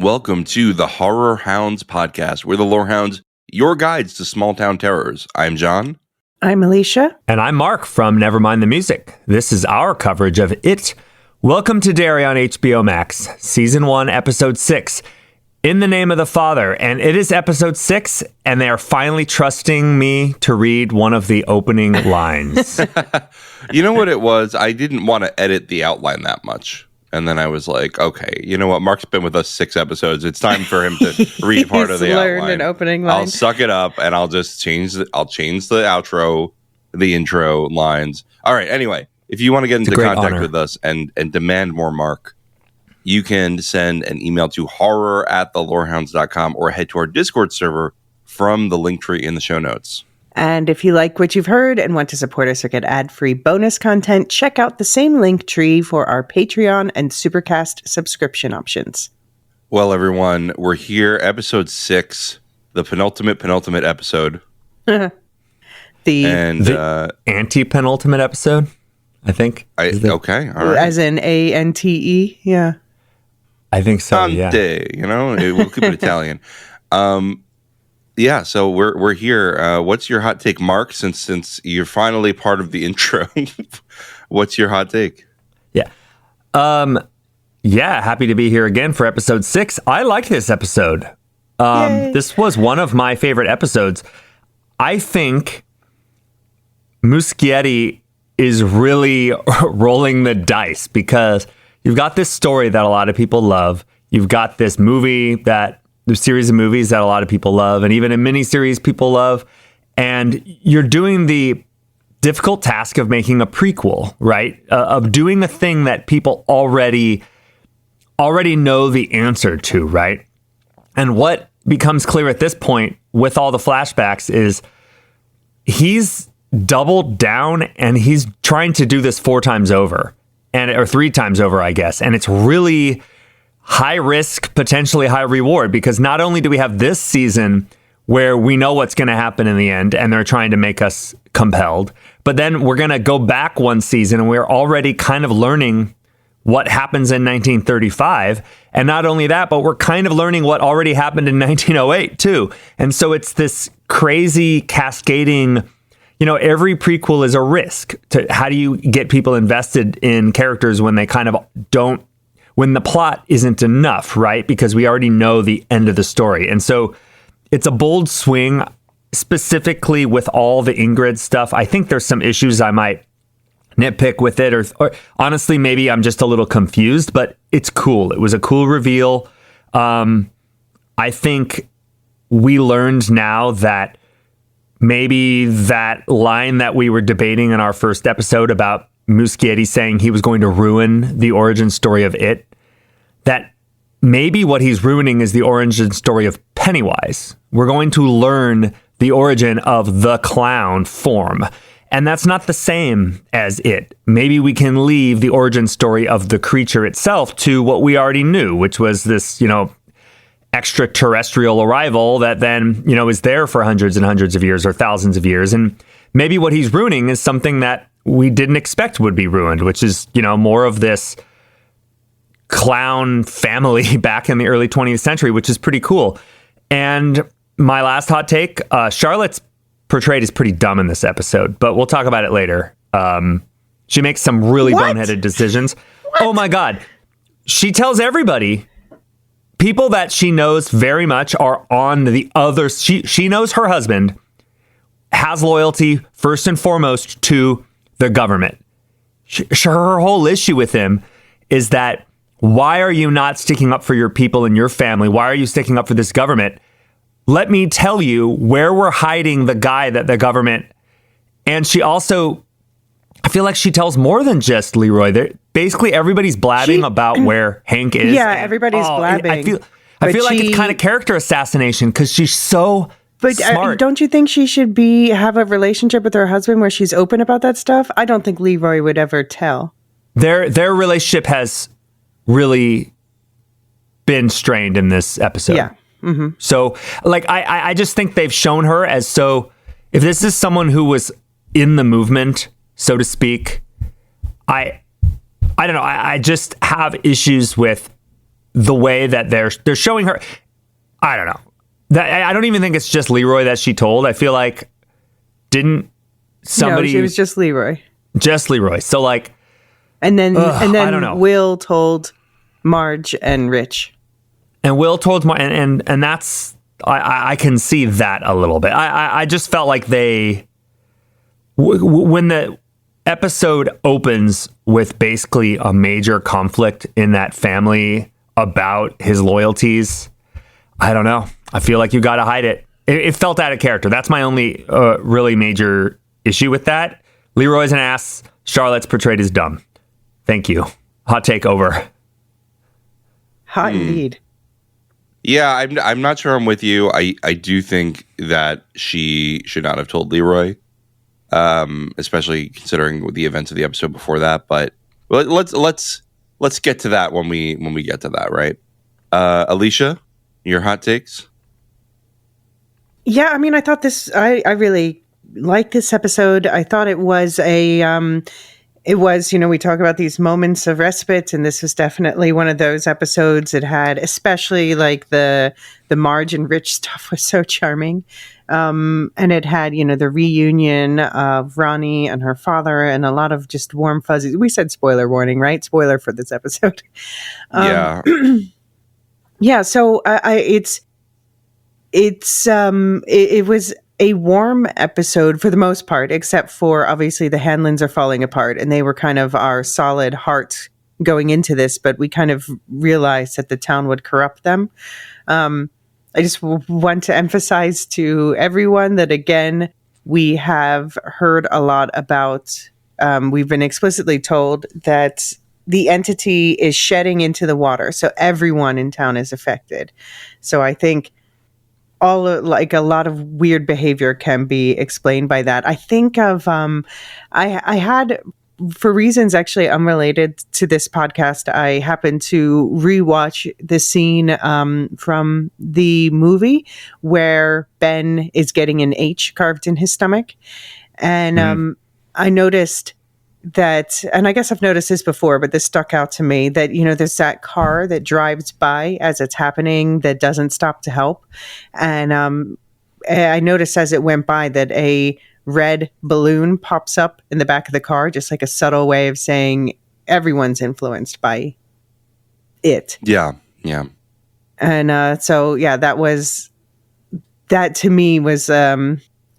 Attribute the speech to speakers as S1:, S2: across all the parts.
S1: welcome to the Lorehounds podcast. We're the Lorehounds, your guides to small town terrors. I'm John.
S2: I'm Elysia.
S3: And I'm Mark from Nevermind the Music. This is our coverage of It. Welcome to Derry on HBO Max, Season 1, Episode 6, In the Name of the Father. And it is Episode 6, and they are finally trusting me to read one of the opening lines.
S1: You know what it was? I didn't want to edit the outline that much. And then I was like, okay, you know what? Mark's been with us 6 episodes. It's time for him to read part of the outline.
S2: An opening line.
S1: I'll suck it up and I'll just change the outro, the intro lines. All right. Anyway, if you want to get into contact with us and demand more Mark, you can send an email to horror@thelorehounds.com or head to our Discord server from the link tree in the show notes.
S2: And if you like what you've heard and want to support us or get ad-free bonus content, check out the same link tree for our Patreon and Supercast subscription options.
S1: Well, everyone, we're here, episode 6, the penultimate episode.
S2: the
S3: anti-penultimate episode, I think.
S1: Okay, all right.
S2: As in A-N-T-E, yeah.
S3: I think so,
S1: yeah. You know, we'll keep it Italian. Yeah, so we're here. What's your hot take, Mark? Since you're finally part of the intro, what's your hot take?
S3: Yeah, happy to be here again for episode 6. I liked this episode. This was one of my favorite episodes. I think Muschietti is really rolling the dice because you've got this story that a lot of people love. You've got this there's series of movies that a lot of people love, and even a miniseries people love. And you're doing the difficult task of making a prequel, right? Of doing a thing that people already know the answer to, right? And what becomes clear at this point with all the flashbacks is he's doubled down and he's trying to do this 4 times over, or 3 times over, I guess. And it's really high risk, potentially high reward, because not only do we have this season where we know what's going to happen in the end and they're trying to make us compelled, but then we're going to go back one season and we're already kind of learning what happens in 1935. And not only that, but we're kind of learning what already happened in 1908 too. And so it's this crazy cascading, every prequel is a risk to how do you get people invested in characters when they kind of when the plot isn't enough, right? Because we already know the end of the story. And so it's a bold swing, specifically with all the Ingrid stuff. I think there's some issues I might nitpick with it, or honestly, maybe I'm just a little confused, but it's cool. It was a cool reveal. I think we learned now that maybe that line that we were debating in our first episode about Muschietti saying he was going to ruin the origin story of It, that maybe what he's ruining is the origin story of Pennywise. We're going to learn the origin of the clown form. And that's not the same as It. Maybe we can leave the origin story of the creature itself to what we already knew, which was this, extraterrestrial arrival that then, is there for hundreds and hundreds of years or thousands of years. And maybe what he's ruining is something that we didn't expect would be ruined, which is, more of this clown family back in the early 20th century, which is pretty cool. And my last hot take, Charlotte's portrayed as pretty dumb in this episode, but we'll talk about it later. She makes some really boneheaded decisions. What? Oh my God. She tells everybody, people that she knows very much are on the other. She knows her husband has loyalty first and foremost to the government. Her whole issue with him is that, why are you not sticking up for your people and your family? Why are you sticking up for this government? Let me tell you where we're hiding the guy that the government. And she also, I feel like she tells more than just Leroy. Basically, everybody's blabbing about where Hank is.
S2: Yeah, everybody's blabbing.
S3: I feel like it's kind of character assassination because she's so smart.
S2: Don't you think she should have a relationship with her husband where she's open about that stuff? I don't think Leroy would ever tell.
S3: Their relationship has really been strained in this episode.
S2: Yeah. Mm-hmm.
S3: So, I just think they've shown her as so. If this is someone who was in the movement, so to speak, I don't know. I just have issues with the way that they're showing her. I don't know. I don't even think it's just Leroy that she told. I feel like didn't somebody?
S2: No, it was just Leroy.
S3: Just Leroy. So like,
S2: and then
S3: I don't know.
S2: Will told Marge and Rich.
S3: And Will told Marge, and that's I can see that a little bit. I just felt like they when the episode opens with basically a major conflict in that family about his loyalties. I don't know. I feel like you got to hide it. It felt out of character. That's my only really major issue with that. Leroy's an ass. Charlotte's portrayed as dumb. Thank you. Hot take over.
S2: Hot indeed.
S1: Yeah, I'm not sure I'm with you. I do think that she should not have told Leroy, especially considering the events of the episode before that. But let's get to that when we get to that, right? Elysia, your hot takes?
S2: Yeah, I mean, I thought this. I really liked this episode. I thought it was it was, we talk about these moments of respite, and this was definitely one of those episodes. It had, especially like the Marge and Rich stuff was so charming. And it had, the reunion of Ronnie and her father and a lot of just warm fuzzies. We said spoiler warning, right? Spoiler for this episode.
S1: Yeah.
S2: Yeah. So it was a warm episode for the most part, except for obviously the Hanlons are falling apart, and they were kind of our solid heart going into this, but we kind of realized that the town would corrupt them. I just want to emphasize to everyone that, again, we have heard a lot about, we've been explicitly told that the entity is shedding into the water, so everyone in town is affected. So I think a lot of weird behavior can be explained by that. I think of, I had, for reasons actually unrelated to this podcast, I happened to rewatch the scene from the movie where Ben is getting an H carved in his stomach. And I noticed that, and I guess I've noticed this before, but this stuck out to me, that, there's that car that drives by as it's happening that doesn't stop to help. And I noticed as it went by that a red balloon pops up in the back of the car, just like a subtle way of saying everyone's influenced by it.
S1: Yeah. Yeah.
S2: And so, yeah, that to me was,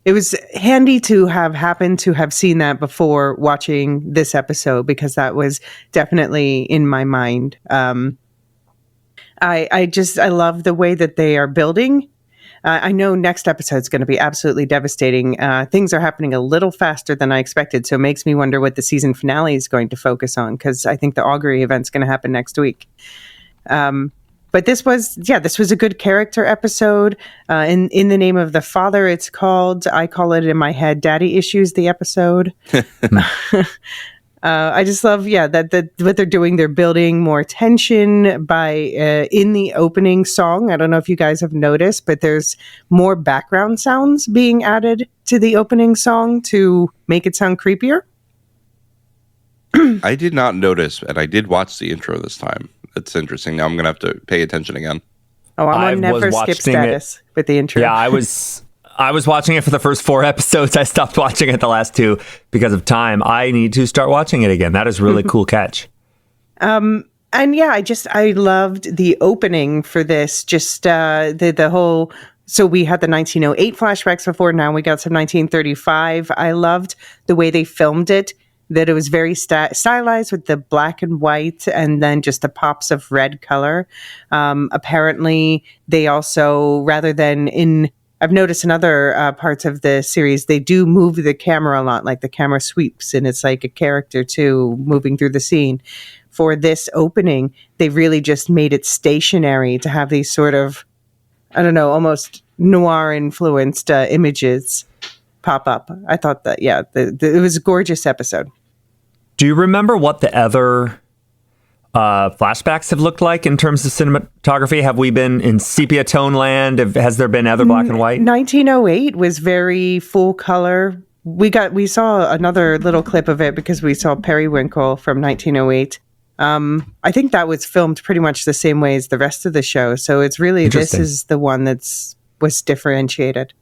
S2: it was handy to have happened to have seen that before watching this episode, because that was definitely in my mind. I love the way that they are building. I know next episode is going to be absolutely devastating. Things are happening a little faster than I expected, so it makes me wonder what the season finale is going to focus on, because I think the augury event's going to happen next week. But this was a good character episode. In the name of the father, it's called, I call it in my head, Daddy Issues, the episode. I just love, that what they're doing. They're building more tension by, in the opening song. I don't know if you guys have noticed, but there's more background sounds being added to the opening song to make it sound creepier.
S1: I did not notice, and I did watch the intro this time. It's interesting. Now I'm going to have to pay attention again.
S2: Oh, I'm on never skip status with the intro.
S3: Yeah, I was watching it for the first 4 episodes. I stopped watching it the last 2 because of time. I need to start watching it again. That is a really cool catch.
S2: And yeah, I loved the opening for this. Just the whole. So we had the 1908 flashbacks before. Now we got some 1935. I loved the way they filmed it. That it was very stylized with the black and white and then just the pops of red color. Apparently, they also, rather than I've noticed in other parts of the series, they do move the camera a lot, like the camera sweeps and it's like a character too moving through the scene. For this opening, they really just made it stationary to have these sort of, I don't know, almost noir influenced images pop up. I thought that, it was a gorgeous episode.
S3: Do you remember what the other flashbacks have looked like in terms of cinematography? Have we been in sepia tone land? Has there been other black and white?
S2: 1908 was very full color. We saw another little clip of it because we saw Periwinkle from 1908 I think that was filmed pretty much the same way as the rest of the show. So it's really, this is the one was differentiated.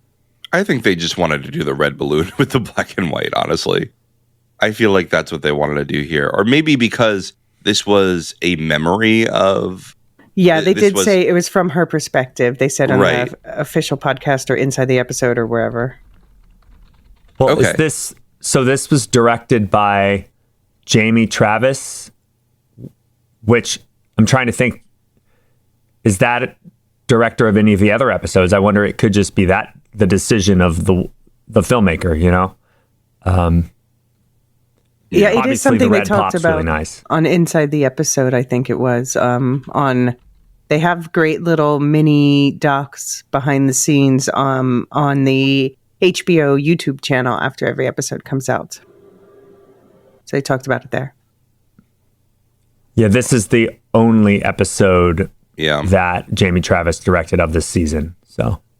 S1: I think they just wanted to do the red balloon with the black and white, honestly. I feel like that's what they wanted to do here. Or maybe because this was a memory of...
S2: Yeah, they did say it was from her perspective. They said on the official podcast or inside the episode or wherever.
S3: Well, this was directed by Jamie Travis, which I'm trying to think, is that director of any of the other episodes? I wonder, it could just be the decision of the filmmaker, you know?
S2: Yeah, it is something they talked about
S3: really nice.
S2: On Inside the Episode, I think it was. They have great little mini docs behind the scenes on the HBO YouTube channel after every episode comes out. So they talked about it there.
S3: Yeah, this is the only episode that Jamie Travis directed of this season.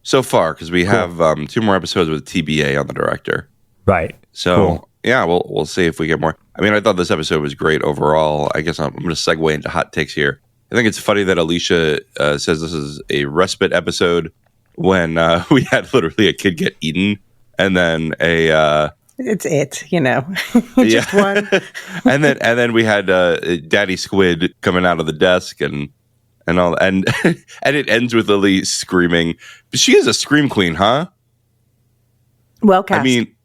S3: So
S1: far, because we have 2 more episodes with TBA on the director.
S3: Right.
S1: So, we'll see if we get more. I mean, I thought this episode was great overall. I guess I'm going to segue into hot takes here. I think it's funny that Elysia says this is a respite episode when we had literally a kid get eaten and then
S2: It's you know, just one.
S1: and then we had Daddy Squid coming out of the desk and all, and it ends with Lily screaming. She is a scream queen, huh?
S2: Well cast.
S1: I mean,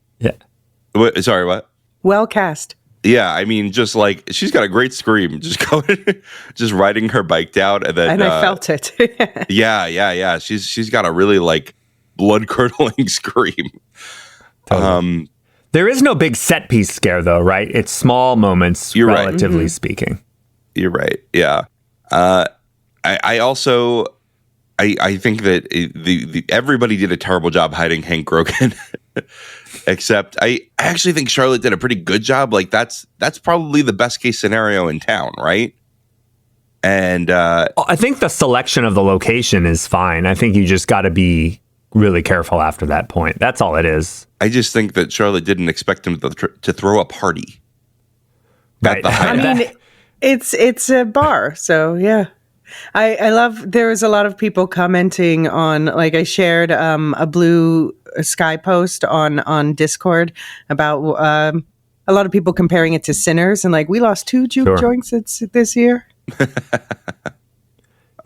S1: sorry, what?
S2: Well cast.
S1: Yeah, I mean, just like she's got a great scream, just riding her bike down, and then
S2: I felt it.
S1: yeah. She's got a really like blood curdling scream.
S3: Totally. There is no big set piece scare though, right? It's small moments, relatively speaking.
S1: You're right. Yeah. I also think that everybody did a terrible job hiding Hank Grogan. Except I actually think Charlotte did a pretty good job. Like that's probably the best case scenario in town, right? And
S3: I think the selection of the location is fine. I think you just got to be really careful after that point. That's all it is.
S1: I just think that Charlotte didn't expect him to throw a party.
S3: Right.
S2: I mean, it's a bar, so yeah. I love. There was a lot of people commenting on, like, I shared a Blue Sky post on Discord about a lot of people comparing it to Sinners and like, we lost 2 juke joints this year.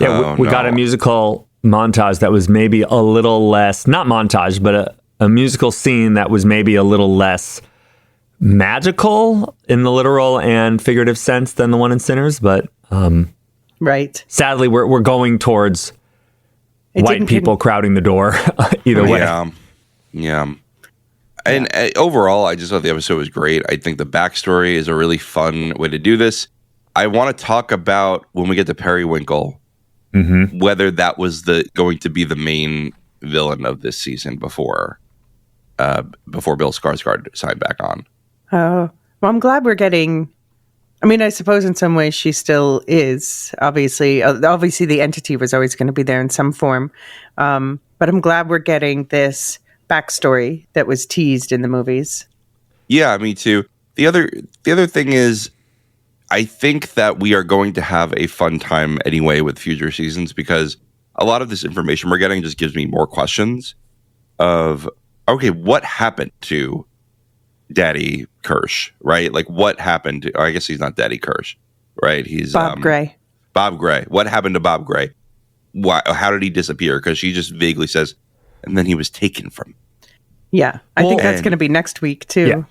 S3: Yeah, we got a musical montage that was maybe a little less, not montage, but a musical scene that was maybe a little less magical in the literal and figurative sense than the one in Sinners, but
S2: right.
S3: Sadly, we're going towards white people crowding the door either way.
S1: Yeah. And overall, I just thought the episode was great. I think the backstory is a really fun way to do this. I want to talk about when we get to Periwinkle, whether that was going to be the main villain of this season before Bill Skarsgård signed back on.
S2: Oh, well, I'm glad we're getting. I mean, I suppose in some ways she still is. Obviously, the entity was always going to be there in some form. But I'm glad we're getting this backstory that was teased in the movies.
S1: Yeah, me too. The other thing is, I think that we are going to have a fun time anyway with future seasons because a lot of this information we're getting just gives me more questions of, okay, what happened to Daddy Kirsch, right? Like what happened to, I guess he's not Daddy Kirsch, right? He's
S2: Bob Gray.
S1: Bob Gray. What happened to Bob Gray? Why? How did he disappear? Because she just vaguely says, and then he was taken from.
S2: Yeah, I think that's going to be next week too.
S3: Yeah.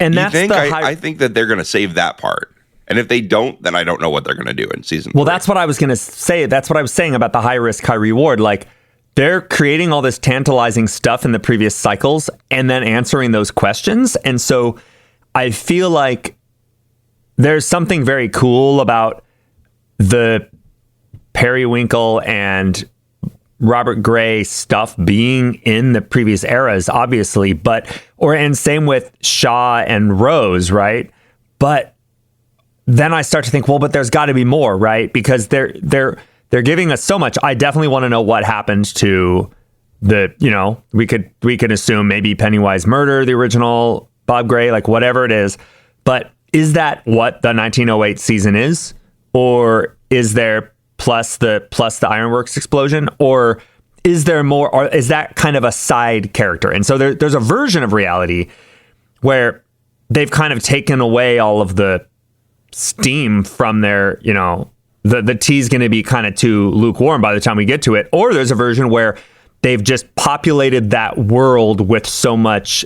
S3: And that's
S1: I think that they're going to save that part. And if they don't, then I don't know what they're going to do in season 3.
S3: That's what I was going to say. That's what I was saying about the high risk, high reward. Like they're creating all this tantalizing stuff in the previous cycles and then answering those questions. And so I feel like there's something very cool about the Periwinkle and Robert Gray stuff being in the previous eras, obviously, and same with Shaw and Rose, right? But then I start to think, well, but there's got to be more, right? Because they're giving us so much. I definitely want to know what happened to we could assume maybe Pennywise murder the original Bob Gray, like whatever it is. But is that what the 1908 season is? Or is there plus the Ironworks explosion? Or is there more, or is that kind of a side character? And so there's a version of reality where they've kind of taken away all of the steam from their, the tea's going to be kind of too lukewarm by the time we get to it. Or there's a version where they've just populated that world with so much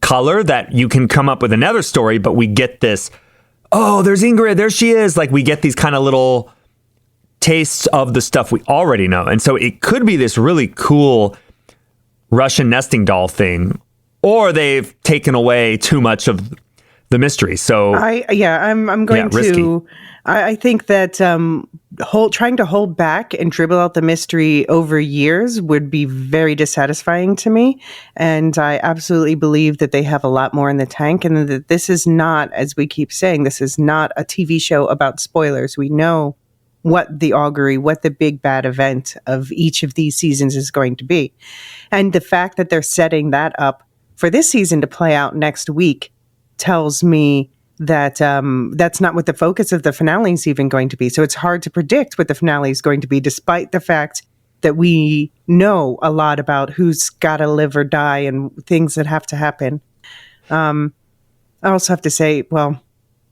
S3: color that you can come up with another story, but we get this, oh, there's Ingrid, there she is. Like, we get these kind of little tastes of the stuff we already know. And so it could be this really cool Russian nesting doll thing, or they've taken away too much of the mystery. So
S2: I'm going to. I think that trying to hold back and dribble out the mystery over years would be very dissatisfying to me. And I absolutely believe that they have a lot more in the tank, and that this is not, as we keep saying, this is not a TV show about spoilers. We know what the augury, what the big bad event of each of these seasons is going to be. And the fact that they're setting that up for this season to play out next week tells me that that's not what the focus of the finale is even going to be. So it's hard to predict what the finale is going to be, despite the fact that we know a lot about who's got to live or die and things that have to happen. I also have to say, well,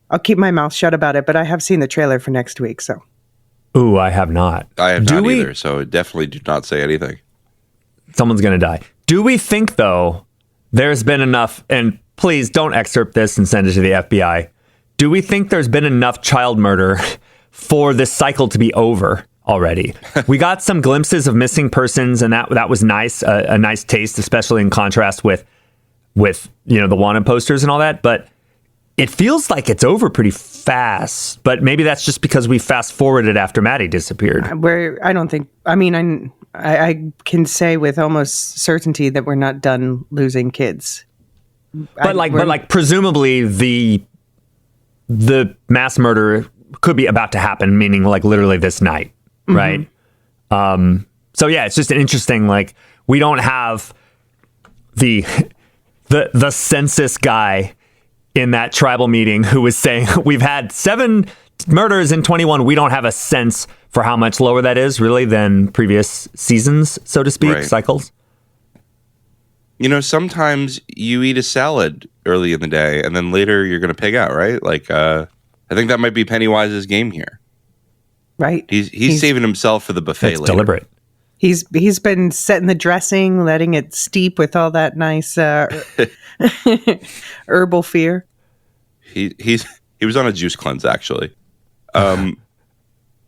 S2: I'll keep my mouth shut about it, but I have seen the trailer for next week. So,
S3: ooh, I have not.
S1: I have not either. So definitely do not say anything.
S3: Someone's going to die. Do we think, though, there's been enough, and please don't excerpt this and send it to the FBI. Do we think there's been enough child murder for this cycle to be over already? We got some glimpses of missing persons, and that was nice, a nice taste, especially in contrast with the wanted posters and all that. But it feels like it's over pretty fast. But maybe that's just because we fast forwarded after Maddie disappeared.
S2: I can say with almost certainty that we're not done losing kids.
S3: But presumably the mass murder could be about to happen, meaning like literally this night, right? So yeah, it's just an interesting, like, we don't have the census guy in that tribal meeting who was saying we've had 7 murders in 21. We don't have a sense for how much lower that is really than previous seasons, so to speak, cycles.
S1: Sometimes you eat a salad early in the day and then later you're going to pig out, right? Like, I think that might be Pennywise's game here.
S2: Right.
S1: He's saving himself for the buffet later.
S3: Deliberate.
S2: He's been setting the dressing, letting it steep with all that nice herbal fear.
S1: He was on a juice cleanse, actually. All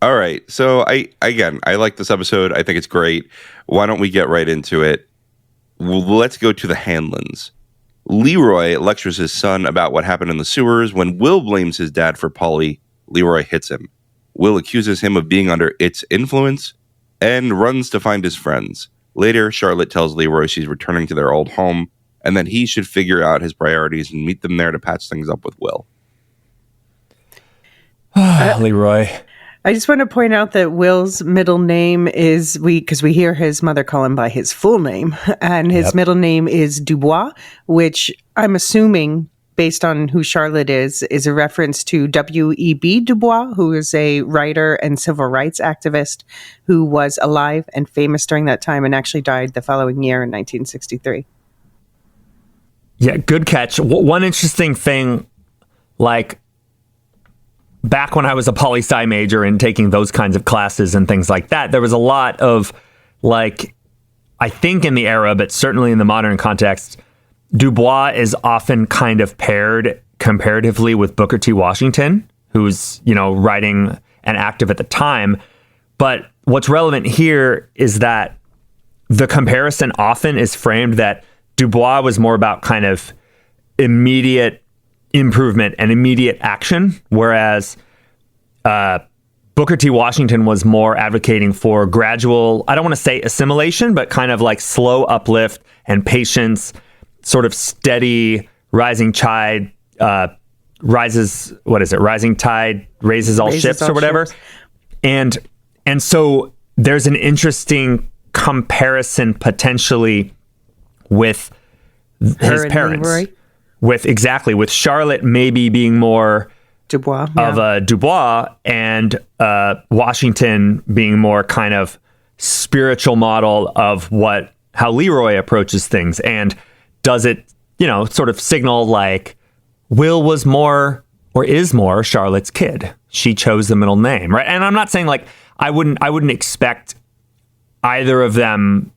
S1: right. So I like this episode. I think it's great. Why don't we get right into it? Let's go to the Hanlons. Leroy lectures his son about what happened in the sewers. When Will blames his dad for Polly, Leroy hits him. Will accuses him of being under its influence and runs to find his friends. Later, Charlotte tells Leroy she's returning to their old home and that he should figure out his priorities and meet them there to patch things up with Will.
S3: Leroy.
S2: I just want to point out that Will's middle name is, because we hear his mother call him by his full name, and his middle name is Dubois, which I'm assuming, based on who Charlotte is a reference to W.E.B. Du Bois, who is a writer and civil rights activist who was alive and famous during that time and actually died the following year in 1963.
S3: Yeah, good catch. One interesting thing, like, back when I was a poli-sci major and taking those kinds of classes and things like that, there was a lot of, like, I think in the era, but certainly in the modern context, Dubois is often kind of paired comparatively with Booker T. Washington, who's, writing and active at the time. But what's relevant here is that the comparison often is framed that Dubois was more about kind of immediate improvement and immediate action, whereas Booker T. Washington was more advocating for gradual, I don't want to say assimilation, but kind of like slow uplift and patience, sort of steady rising tide, rising tide raises all ships or whatever. And so there's an interesting comparison potentially with his parents. with Charlotte maybe being more
S2: Dubois,
S3: of a Dubois, and Washington being more kind of spiritual model of how Leroy approaches things. And does it, sort of signal like Will was more or is more Charlotte's kid? She chose the middle name, right? And I'm not saying like I wouldn't expect either of them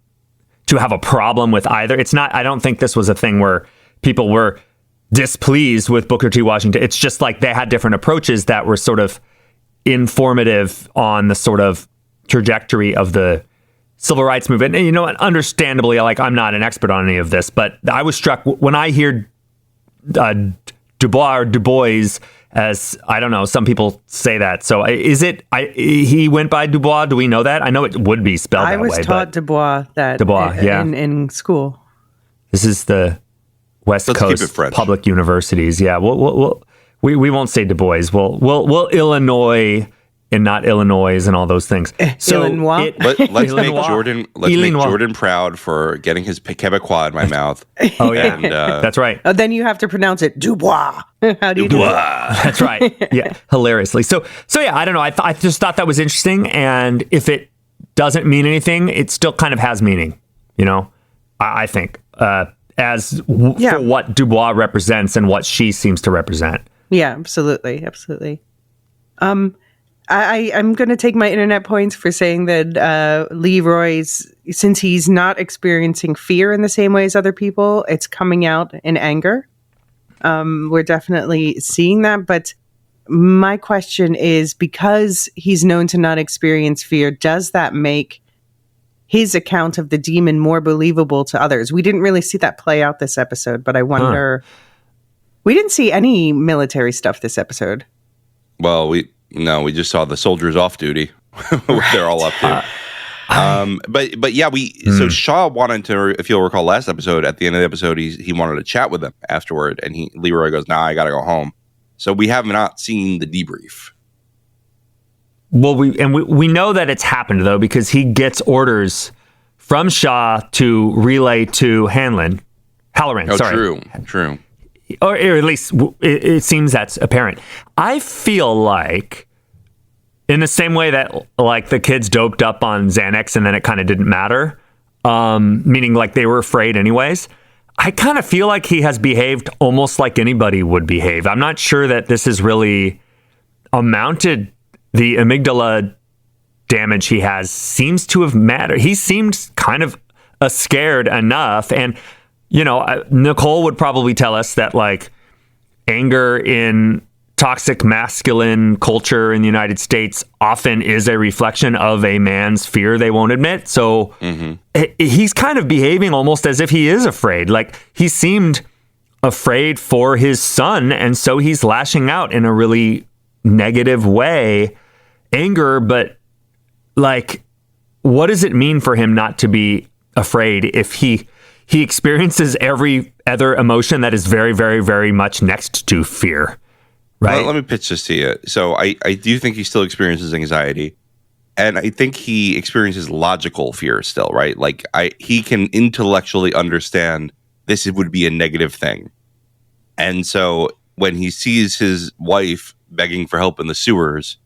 S3: to have a problem with either. It's not. I don't think this was a thing where people were displeased with Booker T. Washington. It's just like they had different approaches that were sort of informative on the sort of trajectory of the civil rights movement. And understandably, like I'm not an expert on any of this, but I was struck when I hear Dubois or Du Bois, as I don't know, some people say that. So is it? He went by Dubois. Do we know that? I know it would be spelled that way.
S2: I was taught Dubois in school.
S3: This is the West Coast public universities. Yeah, we won't say Du Bois. We'll Illinois and not Illinois and all those things. So
S2: Illinois.
S1: Let's make Jordan proud for getting his Quebecois in my mouth.
S3: Oh yeah, and, that's right.
S2: Then you have to pronounce it Dubois. How do you do that?
S3: That's right. Yeah, hilariously. So yeah, I don't know. I just thought that was interesting, and if it doesn't mean anything, it still kind of has meaning. I think for what Dubois represents and what she seems to represent.
S2: Yeah, absolutely. I'm going to take my internet points for saying that Leroy's, since he's not experiencing fear in the same way as other people, it's coming out in anger. We're definitely seeing that. But my question is, because he's known to not experience fear, does that make his account of the demon more believable to others? We didn't really see that play out this episode, but I wonder... We didn't see any military stuff this episode.
S1: Well, we just saw the soldiers off duty. What they're all up to. But yeah, so Shaw wanted to, if you'll recall last episode, at the end of the episode, he wanted to chat with them afterward, and Leroy goes, "Nah, I gotta go home." So we have not seen the debrief.
S3: Well, we know that it's happened though, because he gets orders from Shaw to relay to Halloran.
S1: Oh,
S3: sorry.
S1: True.
S3: Or at least it seems that's apparent. I feel like, in the same way that like the kids doped up on Xanax and then it kind of didn't matter, meaning like they were afraid anyways, I kind of feel like he has behaved almost like anybody would behave. I'm not sure that this has really amounted. The amygdala damage he has seems to have mattered. He seemed kind of scared enough, and Nicole would probably tell us that like anger in toxic masculine culture in the United States often is a reflection of a man's fear they won't admit. So he's kind of behaving almost as if he is afraid. Like he seemed afraid for his son, and so he's lashing out in a really negative way. Anger, but like, what does it mean for him not to be afraid if he experiences every other emotion that is very, very, very much next to fear, right?
S1: Well, let me pitch this to you. So I do think he still experiences anxiety, and I think he experiences logical fear still, right? Like he can intellectually understand this would be a negative thing. And so when he sees his wife begging for help in the sewers,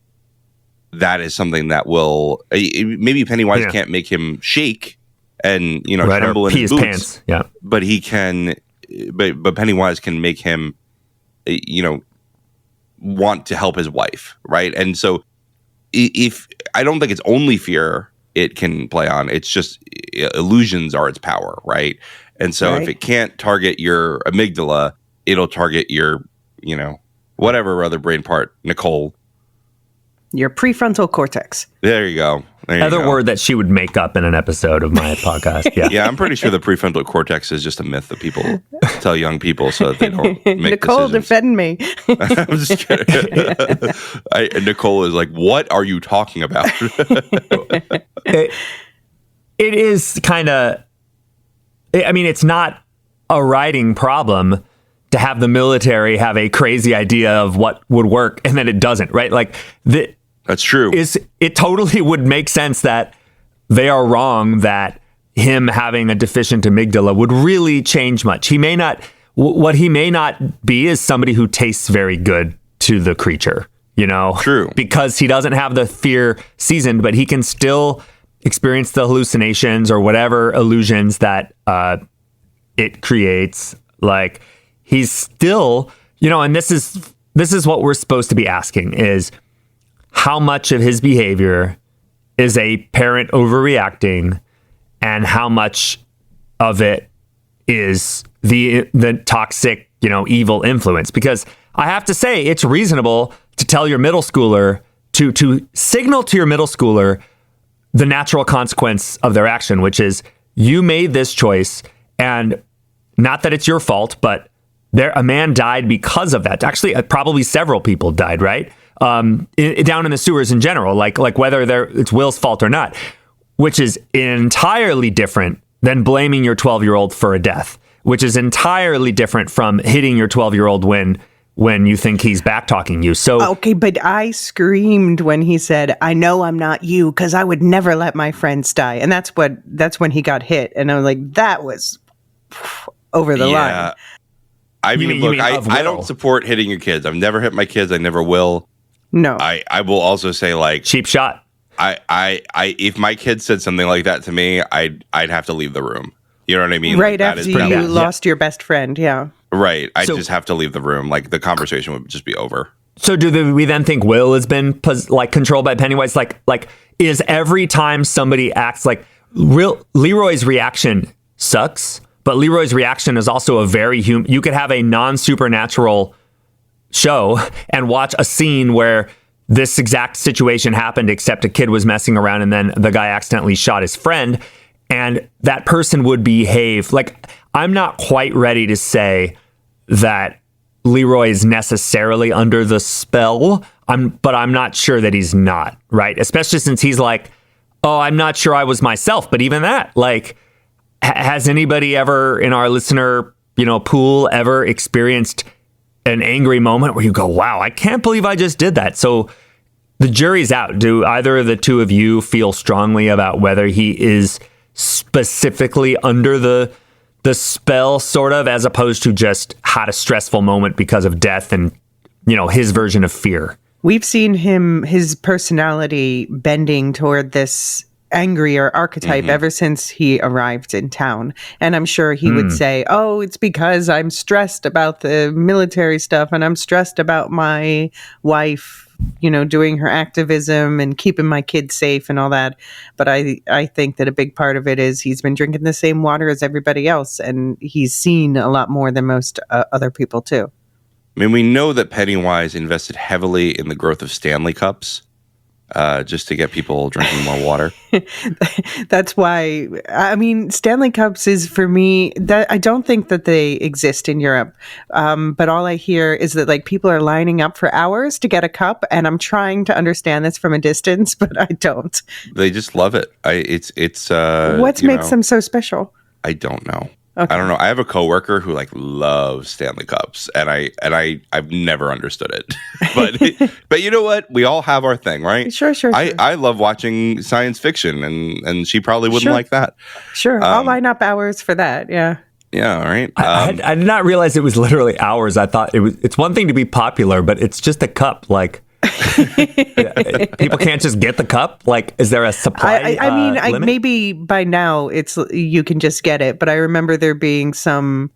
S1: that is something that will, maybe Pennywise can't make him shake and tremble in his boots,
S3: pants. Yeah,
S1: but he can. But Pennywise can make him, want to help his wife, right? And so, if I don't think it's only fear it can play on, it's just illusions are its power, right? And so, if it can't target your amygdala, it'll target your, whatever other brain part, Nicole.
S2: Your prefrontal cortex.
S1: There you go.
S3: Another word that she would make up in an episode of my podcast. Yeah.
S1: Yeah, I'm pretty sure the prefrontal cortex is just a myth that people tell young people so that they don't make
S2: Nicole,
S1: decisions.
S2: defend me.
S1: I'm just kidding. Nicole is like, what are you talking about?
S3: It is kind of, it's not a writing problem to have the military have a crazy idea of what would work and then it doesn't, right? Like
S1: that's true.
S3: It totally would make sense that they are wrong that him having a deficient amygdala would really change much. He may not what he may not be is somebody who tastes very good to the creature,
S1: True.
S3: Because he doesn't have the fear seasoned, but he can still experience the hallucinations or whatever illusions that it creates. Like, he's still, and this is what we're supposed to be asking, is how much of his behavior is a parent overreacting, and how much of it is the toxic, evil influence. Because I have to say, it's reasonable to tell your middle schooler, to signal to your middle schooler the natural consequence of their action, which is you made this choice, and not that it's your fault, but a man died because of that. Actually, probably several people died, right? Down in the sewers in general, like whether it's Will's fault or not, which is entirely different than blaming your 12-year-old for a death, which is entirely different from hitting your 12-year-old when you think he's back-talking you. So
S2: okay, but I screamed when he said, "I know I'm not you, because I would never let my friends die," and that's when he got hit, and I was like, that was over the line.
S1: I mean, look, I don't support hitting your kids. I've never hit my kids. I never will.
S2: No.
S1: I will also say, like,
S3: cheap shot.
S1: I if my kid said something like that to me, I'd have to leave the room. You know what I mean?
S2: Right, like, after you lost your best friend, yeah.
S1: Right. I just have to leave the room. Like, the conversation would just be over.
S3: So we then think Will has been controlled by Pennywise? Like is every time somebody acts like Leroy's reaction sucks, but Leroy's reaction is also a very human. You could have a non-supernatural show and watch a scene where this exact situation happened, except a kid was messing around and then the guy accidentally shot his friend, and that person would behave like. I'm not quite ready to say that Leroy is necessarily under the spell, but I'm not sure that he's not, right? Especially since he's like, oh, I'm not sure I was myself. But even that, like, has anybody ever in our listener, pool ever experienced an angry moment where you go, wow, I can't believe I just did that? So the jury's out. Do either of the two of you feel strongly about whether he is specifically under the spell, sort of, as opposed to just had a stressful moment because of death and, his version of fear?
S2: We've seen his personality bending toward this angrier archetype ever since he arrived in town. And I'm sure he would say, oh, it's because I'm stressed about the military stuff, and I'm stressed about my wife, doing her activism and keeping my kids safe and all that. But I think that a big part of it is he's been drinking the same water as everybody else, and he's seen a lot more than most other people too.
S1: I mean, we know that Pennywise invested heavily in the growth of Stanley Cups, just to get people drinking more water.
S2: That's why, I mean, Stanley Cups is, for me, that I don't think that they exist in Europe. But all I hear is that, like, people are lining up for hours to get a cup, and I'm trying to understand this from a distance, but I don't.
S1: They just love it. It's
S2: what makes them so special?
S1: I don't know.
S2: Okay.
S1: I don't know. I have a coworker who loves Stanley Cups, and I've never understood it. but you know what? We all have our thing, right?
S2: Sure.
S1: I love watching science fiction, and she probably wouldn't like that.
S2: Sure, I'll line up hours for that. Yeah.
S1: Yeah. All right.
S3: I did not realize it was literally hours. I thought it's one thing to be popular, but it's just a cup. Like, people can't just get the cup. Like, is there a supply?
S2: I mean,
S3: limit?
S2: maybe by now you can just get it, but I remember there being some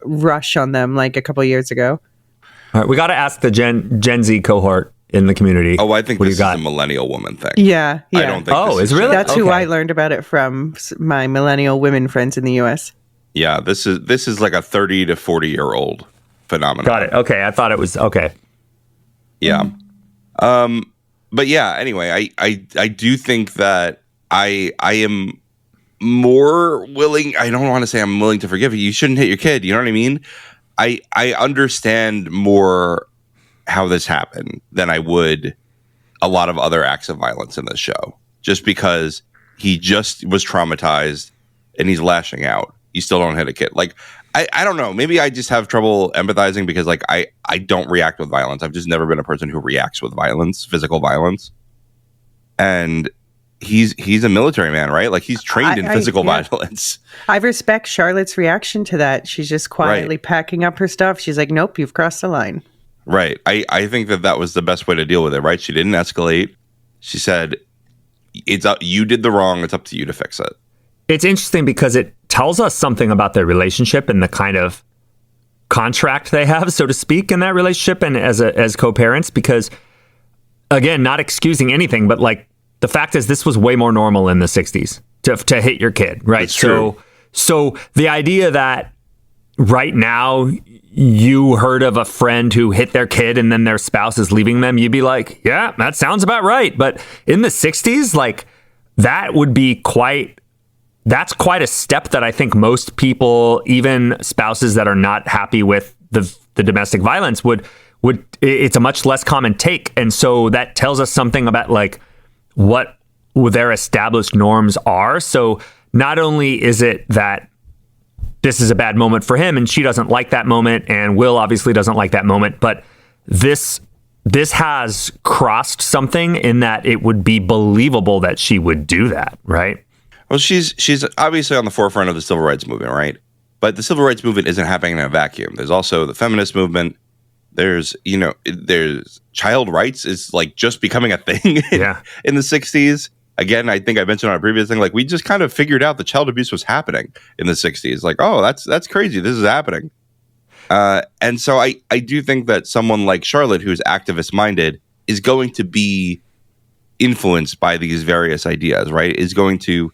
S2: rush on them like a couple of years ago.
S3: All right, we got to ask the Gen Z cohort in the community.
S1: Oh, I think this is a millennial woman thing.
S2: Yeah.
S1: I don't think.
S3: Oh, is really?
S2: That's who I learned about it from, my millennial women friends in the U.S.
S1: Yeah, this is like a 30 to 40-year-old phenomenon.
S3: Got it. Okay, I thought it was okay.
S1: Yeah. But yeah, anyway, I do think that I am more willing. I don't want to say I'm willing to forgive you. You shouldn't hit your kid. You know what I mean? I understand more how this happened than I would a lot of other acts of violence in this show. Just because he just was traumatized and he's lashing out. You still don't hit a kid. Like, I don't know. Maybe I just have trouble empathizing because, like, I don't react with violence. I've just never been a person who reacts with violence, physical violence. And he's a military man, right? Like he's trained in physical violence.
S2: I respect Charlotte's reaction to that. She's just quietly packing up her stuff. She's like, nope, you've crossed the line.
S1: Right. I think that was the best way to deal with it, right? She didn't escalate. She said, you did the wrong. It's up to you to fix it.
S3: It's interesting because it tells us something about their relationship and the kind of contract they have, so to speak, in that relationship and as co-parents, because again, not excusing anything, but like the fact is this was way more normal in the 60s to hit your kid, right?
S1: That's true.
S3: So the idea that right now you heard of a friend who hit their kid and then their spouse is leaving them, you'd be like, yeah, that sounds about right. But in the 60s, like that would be that's quite a step that I think most people, even spouses that are not happy with the domestic violence would it's a much less common take. And so that tells us something about like what their established norms are. So not only is it that this is a bad moment for him and she doesn't like that moment and Will obviously doesn't like that moment, but this has crossed something in that it would be believable that she would do that, right?
S1: Well, she's obviously on the forefront of the civil rights movement, right? But the civil rights movement isn't happening in a vacuum. There's also the feminist movement. There's child rights is like just becoming a thing in the 60s. Again, I think I mentioned on a previous thing, like we just kind of figured out that child abuse was happening in the 60s. Like, oh, that's crazy. This is happening. And so I do think that someone like Charlotte, who's activist minded, is going to be influenced by these various ideas, right? Is going to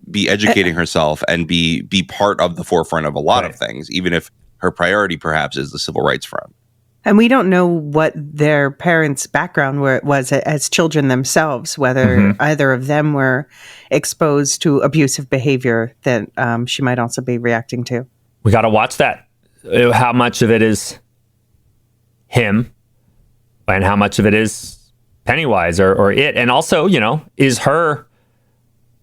S1: be educating herself and be part of the forefront of a lot of things, even if her priority perhaps is the civil rights front.
S2: And we don't know what their parents' background was as children themselves, whether either of them were exposed to abusive behavior that she might also be reacting to.
S3: We got to watch that. How much of it is him and how much of it is Pennywise or it. And also,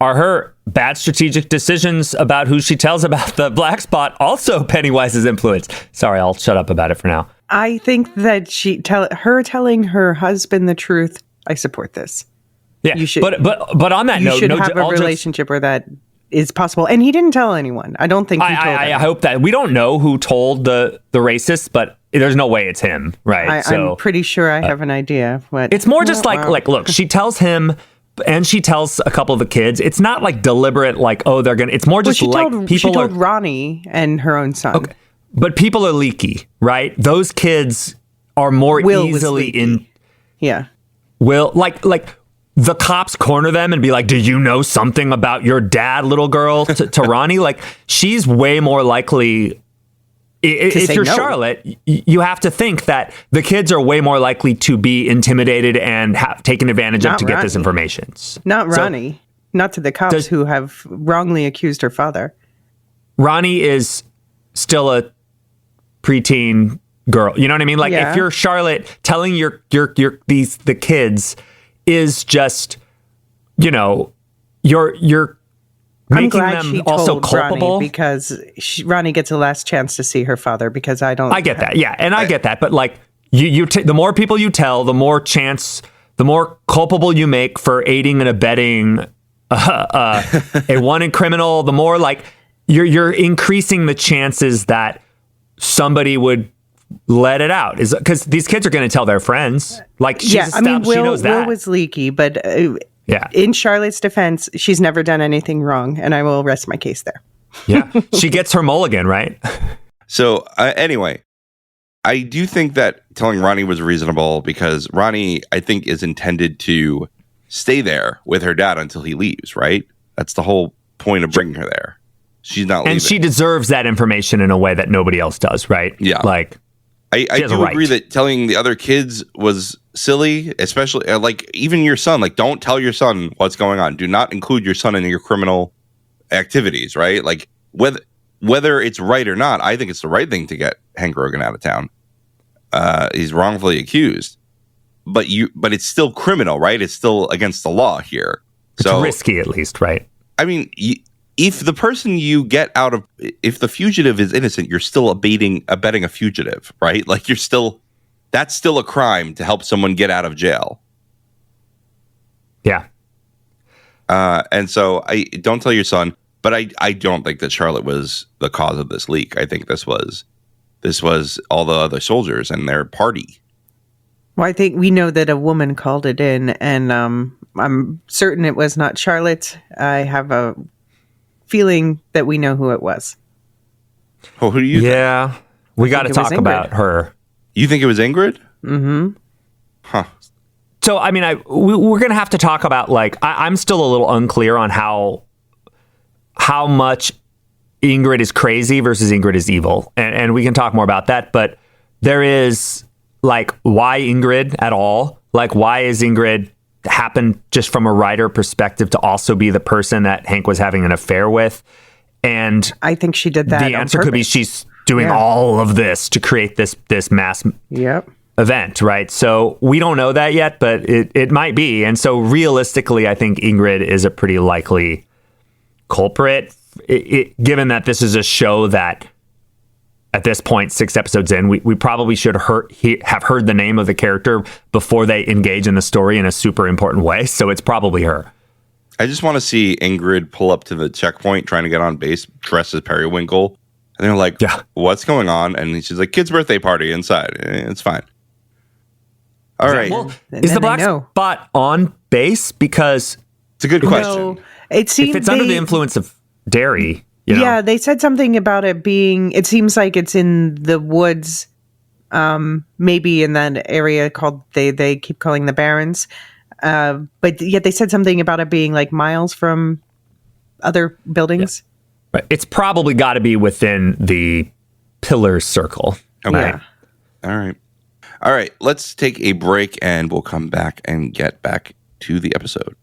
S3: are her bad strategic decisions about who she tells about the black spot also Pennywise's influence? Sorry, I'll shut up about it for now.
S2: I think that her telling her husband the truth, I support this.
S3: Yeah, you should, but on that note,
S2: you should have a relationship where that is possible. And he didn't tell anyone. I don't think he told
S3: I hope that we don't know who told the racist, but there's no way it's him, right?
S2: I'm pretty sure I have an idea.
S3: It's more just like look, she tells him. And she tells a couple of the kids. It's not like deliberate, like, oh, they're gonna. It's more just
S2: she told Ronnie and her own son. Okay.
S3: But people are leaky, right? Those kids are more easily in.
S2: Yeah.
S3: Will like the cops corner them and be like, "Do you know something about your dad, little girl?" to Ronnie, like she's way more likely. If you're Charlotte, you have to think that the kids are way more likely to be intimidated and taken advantage of to get this information.
S2: Not Ronnie. Not to the cops who have wrongly accused her father.
S3: Ronnie is still a preteen girl. You know what I mean? Like if you're Charlotte, telling the kids is just, you're
S2: I'm glad
S3: them
S2: she
S3: also
S2: told
S3: culpable
S2: Ronnie because Ronnie gets a last chance to see her father because I get
S3: that. Yeah. And I get that. But like the more people you tell, the more culpable you make for aiding and abetting a wanted criminal, the more like you're increasing the chances that somebody would let it out. Is because these kids are going to tell their friends. Like, she knows that.
S2: Will was leaky, but in Charlotte's defense, she's never done anything wrong, and I will rest my case there.
S3: Yeah, she gets her mulligan, right?
S1: So anyway, I do think that telling Ronnie was reasonable because Ronnie, I think, is intended to stay there with her dad until he leaves, right? That's the whole point of bringing her there. She's not leaving.
S3: And she deserves that information in a way that nobody else does, right?
S1: Yeah.
S3: Like,
S1: I do agree that telling the other kids was silly, especially like even your son. Like, don't tell your son what's going on. Do not include your son in your criminal activities, right? Like, whether it's right or not, I think it's the right thing to get Hank Rogan out of town. He's wrongfully accused, but it's still criminal, right? It's still against the law here.
S3: It's risky, at least, right?
S1: I mean, if the person you get out of, if the fugitive is innocent, you're still abetting a fugitive, right? Like that's still a crime to help someone get out of jail.
S3: Yeah.
S1: And so I don't tell your son, but I don't think that Charlotte was the cause of this leak. I think this was all the other soldiers and their party.
S2: Well, I think we know that a woman called it in, and I'm certain it was not Charlotte. I have a feeling that we know who it was.
S1: Oh, who do you think?
S3: We got to talk about her.
S1: You think it was Ingrid?
S2: Mm-hmm.
S1: Huh.
S3: So, I mean, we're going to have to talk about, like, I'm still a little unclear on how much Ingrid is crazy versus Ingrid is evil. And we can talk more about that. But there is, like, why Ingrid at all? Like, why is Ingrid happened just from a writer perspective to also be the person that Hank was having an affair with? And
S2: I think she did that.
S3: The answer could be she's doing all of this to create this mass event, right? So we don't know that yet, but it might be. And so realistically, I think Ingrid is a pretty likely culprit, given that this is a show that at this point, 6 episodes in, we probably should have heard the name of the character before they engage in the story in a super important way. So it's probably her.
S1: I just want to see Ingrid pull up to the checkpoint trying to get on base, dressed as Periwinkle. And they're like, what's going on? And she's like, kid's birthday party inside. It's fine. All right.
S3: Well, is the black spot on base? Because
S1: it's a good question.
S2: No, it seems
S3: if it's under the influence of Derry, you know?
S2: Yeah, they said something about it being, it seems like it's in the woods, maybe in that area called, they keep calling the Barrens. But yet they said something about it being like miles from other buildings.
S3: Yeah. Right. It's probably got to be within the Pillars circle.
S1: Okay.
S2: Yeah.
S1: All right. Let's take a break and we'll come back and get back to the episode.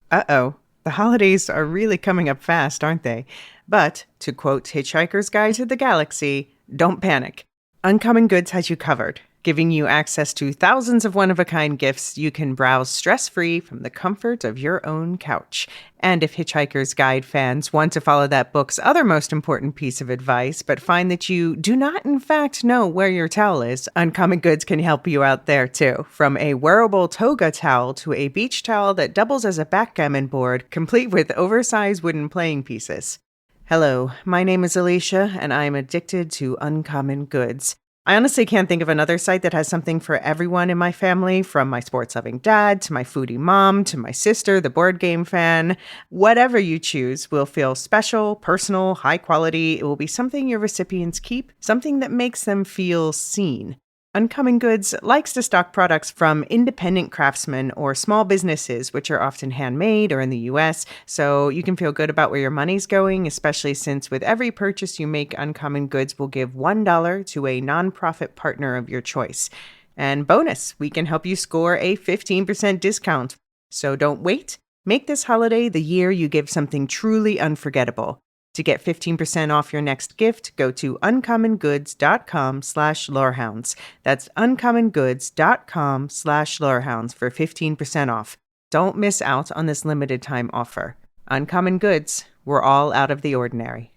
S2: Uh-oh. The holidays are really coming up fast, aren't they? But, to quote Hitchhiker's Guide to the Galaxy, don't panic. Uncommon Goods has you covered, giving you access to thousands of one-of-a-kind gifts you can browse stress-free from the comfort of your own couch. And if Hitchhiker's Guide fans want to follow that book's other most important piece of advice, but find that you do not in fact know where your towel is, Uncommon Goods can help you out there too. From a wearable toga towel to a beach towel that doubles as a backgammon board, complete with oversized wooden playing pieces. Hello, my name is Elysia, and I am addicted to Uncommon Goods. I honestly can't think of another site that has something for everyone in my family, from my sports-loving dad to my foodie mom to my sister, the board game fan. Whatever you choose will feel special, personal, high quality. It will be something your recipients keep, something that makes them feel seen. Uncommon Goods likes to stock products from independent craftsmen or small businesses, which are often handmade or in the US, so you can feel good about where your money's going, especially since with every purchase you make, Uncommon Goods will give $1 to a nonprofit partner of your choice. And bonus, we can help you score a 15% discount. So don't wait. Make this holiday the year you give something truly unforgettable. To get 15% off your next gift, go to uncommongoods.com/lorehounds. That's uncommongoods.com/lorehounds for 15% off. Don't miss out on this limited time offer. Uncommon Goods, we're all out of the ordinary.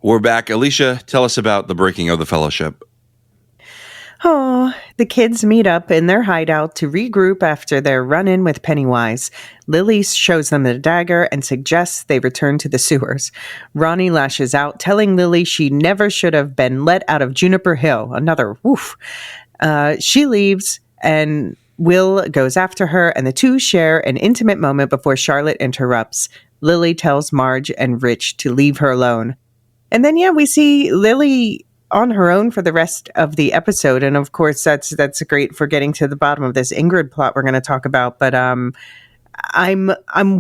S1: We're back. Elysia, tell us about the breaking of the Fellowship.
S2: Oh, the kids meet up in their hideout to regroup after their run-in with Pennywise. Lily shows them the dagger and suggests they return to the sewers. Ronnie lashes out, telling Lily she never should have been let out of Juniper Hill. Another woof. She leaves, and Will goes after her, and the two share an intimate moment before Charlotte interrupts. Lily tells Marge and Rich to leave her alone. And then, we see Lily on her own for the rest of the episode. And of course, that's great for getting to the bottom of this Ingrid plot we're going to talk about. But I'm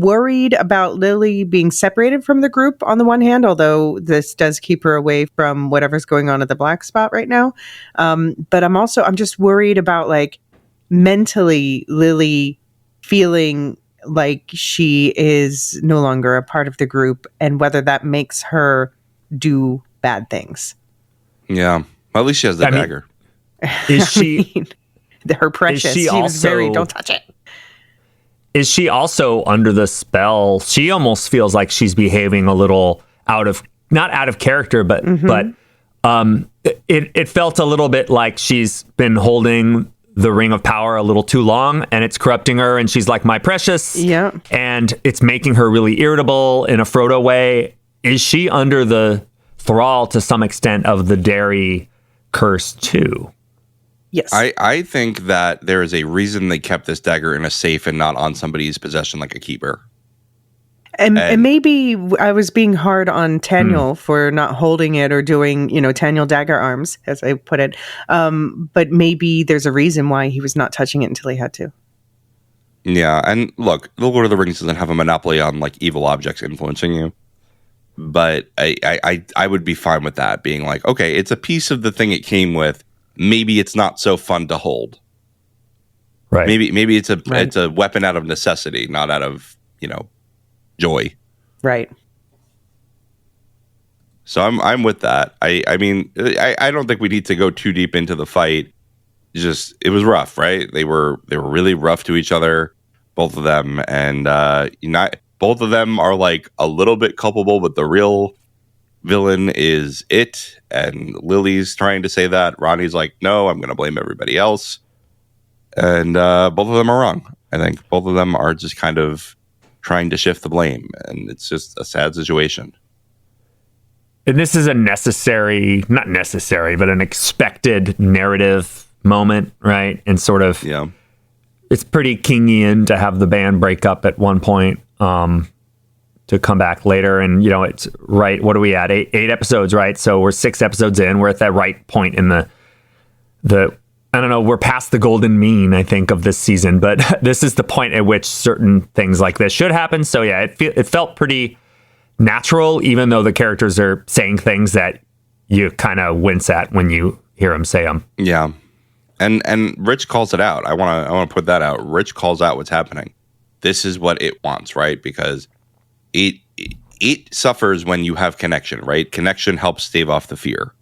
S2: worried about Lily being separated from the group on the one hand, although this does keep her away from whatever's going on at the black spot right now. But I'm just worried about, like, mentally Lily feeling like she is no longer a part of the group and whether that makes her do bad things.
S1: Yeah. Well, at least she has the dagger.
S3: Is she
S2: her precious? She was very, don't touch it.
S3: Is she also under the spell? She almost feels like she's behaving a little not out of character, but it felt a little bit like she's been holding the ring of power a little too long, and it's corrupting her, and she's like, my precious.
S2: Yeah.
S3: And it's making her really irritable in a Frodo way. Is she under the thrall to some extent of the Derry curse too?
S2: Yes.
S1: I think that there is a reason they kept this dagger in a safe and not on somebody's possession like a keeper.
S2: And maybe I was being hard on Taniel for not holding it or doing, Taniel dagger arms, as I put it. But maybe there's a reason why he was not touching it until he had to.
S1: Yeah, and look, The Lord of the Rings doesn't have a monopoly on like evil objects influencing you. But I would be fine with that being like, okay, it's a piece of the thing it came with. Maybe it's not so fun to hold.
S3: Right.
S1: Maybe it's a weapon out of necessity, not out of, joy.
S2: Right.
S1: So I'm with that. I mean, I don't think we need to go too deep into the fight. It was rough, right? They were really rough to each other, both of them, and both of them are like a little bit culpable, but the real villain is it. And Lily's trying to say that. Ronnie's like, no, I'm going to blame everybody else. And both of them are wrong. I think both of them are just kind of trying to shift the blame, and it's just a sad situation.
S3: And this is not necessary, but an expected narrative moment, right? And sort of, it's pretty Kingian to have the band break up at one point, to come back later. And, it's right. What are we at? Eight episodes, right? So we're 6 episodes in. We're at that right point in the I don't know, we're past the golden mean, I think, of this season, but this is the point at which certain things like this should happen. So yeah, it felt pretty natural, even though the characters are saying things that you kind of wince at when you hear them say them.
S1: Yeah. And Rich calls it out. I want to put that out. Rich calls out what's happening. This is what it wants, right? Because it suffers when you have connection, right? Connection helps stave off the fear.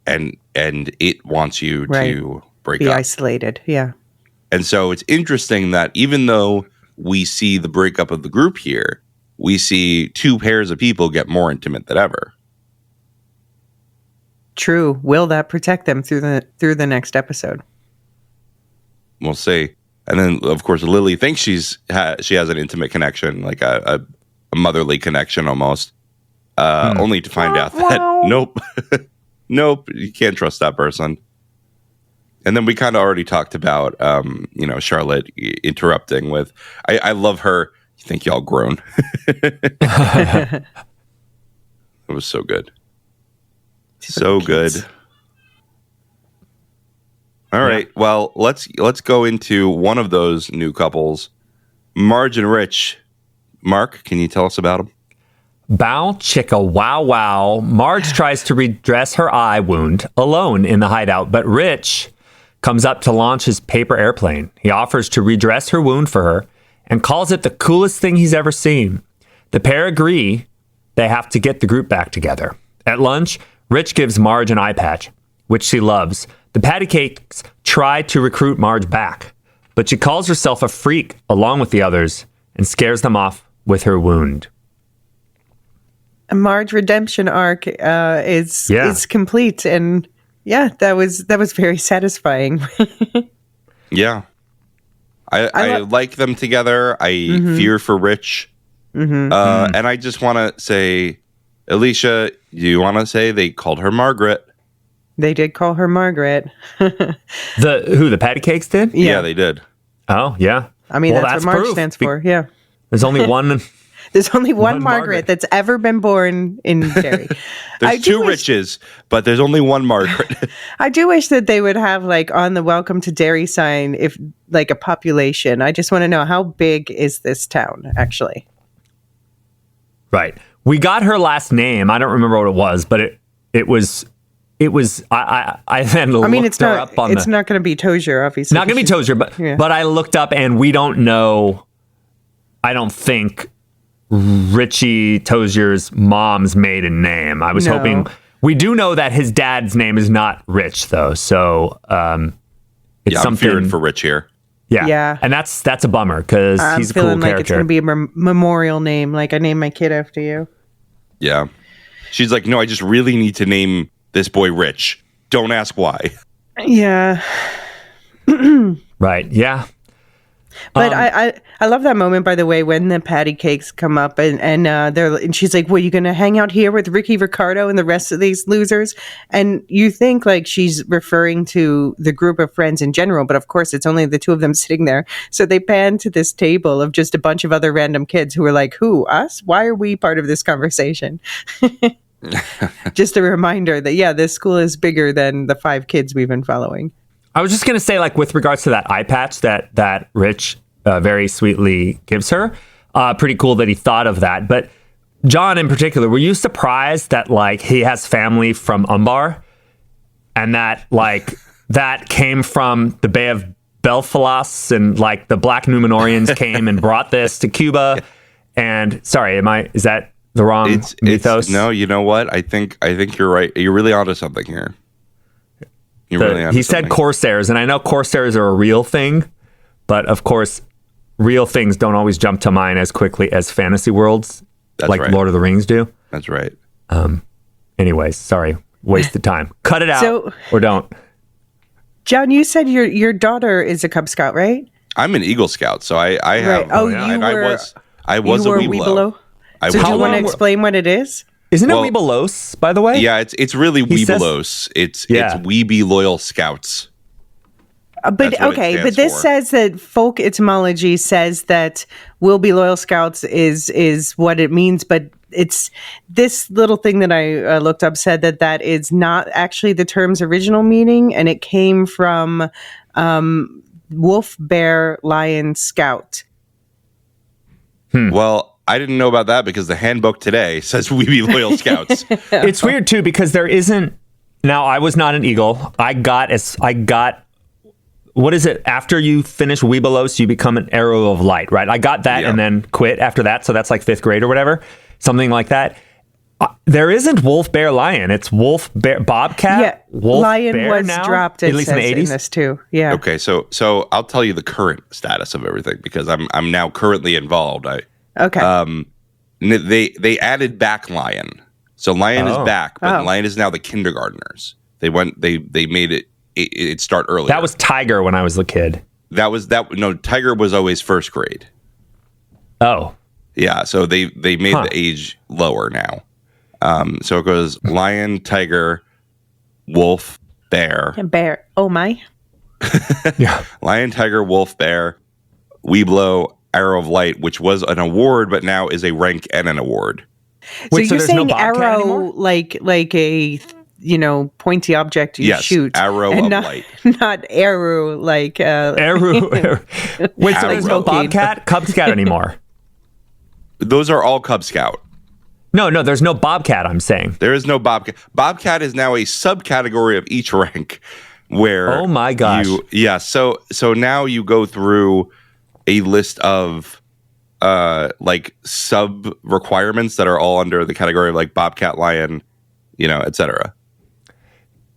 S1: And it wants you to be
S2: isolated. Yeah.
S1: And so it's interesting that even though we see the breakup of the group here, we see 2 pairs of people get more intimate than ever.
S2: True. Will that protect them through the next episode?
S1: We'll see. And then, of course, Lily thinks she has an intimate connection, like a motherly connection almost, only to find out that nope. Nope, you can't trust that person. And then we kind of already talked about, Charlotte interrupting with, I love her. You think y'all grown? It was so good. So good. All right. Well, let's go into one of those new couples, Marge and Rich. Mark, can you tell us about them?
S3: Bow chicka wow wow. Marge tries to redress her eye wound alone in the hideout, but Rich comes up to launch his paper airplane. He offers to redress her wound for her and calls it the coolest thing he's ever seen. The pair agree they have to get the group back together. At lunch, Rich gives Marge an eye patch, which she loves. The patty cakes try to recruit Marge back, but she calls herself a freak along with the others and scares them off with her wound.
S2: A Marge redemption arc is complete, and that was very satisfying.
S1: Yeah, I like them together. I fear for Rich, and I just want to say, Elysia, do you want to say they called her Margaret?
S2: They did call her Margaret.
S3: The patty cakes did?
S1: Yeah, they did.
S3: Oh yeah.
S2: I mean, that's what Marge stands for. Yeah.
S3: There's only one.
S2: There's only one Margaret that's ever been born in Derry.
S1: There's 2 Riches, but there's only one Margaret.
S2: I do wish that they would have, like, on the Welcome to Derry sign, if like a population. I just want to know, how big is this town, actually?
S3: Right. We got her last name. I don't remember what it was, but it was. I then looked her up on
S2: it's not going to be Tozier, obviously.
S3: Not going to be Tozier, but I looked up and we don't know. I don't think Richie Tozier's mom's maiden name. I was hoping We do know that his dad's name is not Rich, though. So it's
S1: I'm fearing for Rich here.
S3: Yeah. And that's a bummer because he's a cool character. I'm feeling like
S2: it's going to be a memorial name. Like, I named my kid after you.
S1: Yeah. She's like, no, I just really need to name this boy Rich. Don't ask why.
S2: Yeah.
S3: Right. Yeah.
S2: But I love that moment, by the way, when the patty cakes come up and she's like, well, you going to hang out here with Ricky Ricardo and the rest of these losers? And you think like she's referring to the group of friends in general, but of course it's only the two of them sitting there. So they pan to this table of just a bunch of other random kids who are like, who, us? Why are we part of this conversation? Just a reminder that, yeah, this school is bigger than the 5 kids we've been following.
S3: I was just going to say, like, with regards to that eye patch that Rich very sweetly gives her, pretty cool that he thought of that. But John, in particular, were you surprised that, like, he has family from Umbar and that, like, that came from the Bay of Belfalas and, like, the Black Numenorians came and brought this to Cuba? And, sorry, is that the wrong mythos?
S1: No, you know what? I think you're right. You're really onto something here.
S3: He said Corsairs, and I know Corsairs are a real thing, but of course, real things don't always jump to mind as quickly as fantasy worlds, like Lord of the Rings do.
S1: That's right.
S3: Anyways, sorry, wasted time. Cut it out or don't.
S2: John, you said your daughter is a Cub Scout, right?
S1: I'm an Eagle Scout, so I have.
S2: Right. Oh,
S1: I was a Weeblo.
S2: So do you want to explain what it is?
S3: Isn't it Weebelos, by the way?
S1: Yeah, it's really Weebelos. It's Weeby Loyal Scouts.
S2: But this says that folk etymology says that Will Be Loyal Scouts is what it means, but it's this little thing that I looked up said that is not actually the term's original meaning, and it came from wolf, bear, lion, scout.
S1: Well, I didn't know about that because the handbook today says we be Loyal Scouts.
S3: It's weird too because there isn't. Now, I was not an Eagle. I got what is it? After you finish Weebelos, you become an Arrow of Light, right? I got that and then quit after that. So that's like 5th grade or whatever, something like that. There isn't wolf, bear, lion. It's wolf, bear, bobcat.
S2: Yeah,
S3: wolf,
S2: lion
S3: bear
S2: was
S3: now,
S2: dropped.
S3: At least in the 80s.
S2: In this too. Yeah.
S1: Okay, so I'll tell you the current status of everything because I'm now currently involved.
S2: Okay.
S1: They added back lion, so lion is back, but lion is now the kindergartners. They made it start earlier.
S3: That was tiger when I was a kid.
S1: No, tiger was always 1st grade.
S3: Oh.
S1: Yeah, so they made the age lower now. So it goes lion, tiger, wolf, bear.
S2: And bear. Oh my.
S3: Yeah.
S1: Lion, tiger, wolf, bear, Weeblo, Arrow of Light, which was an award, but now is a rank and an award.
S2: So you're saying arrow like a pointy object you shoot.
S1: Arrow of Light.
S2: Not arrow like
S3: arrow. Wait, so there's no Bobcat, Cub Scout anymore?
S1: Those are all Cub Scout.
S3: No, there's no Bobcat, I'm saying.
S1: There is no Bobcat. Bobcat is now a subcategory of each rank where
S3: oh my gosh.
S1: So now you go through a list of like sub requirements that are all under the category of like Bobcat, lion, etc.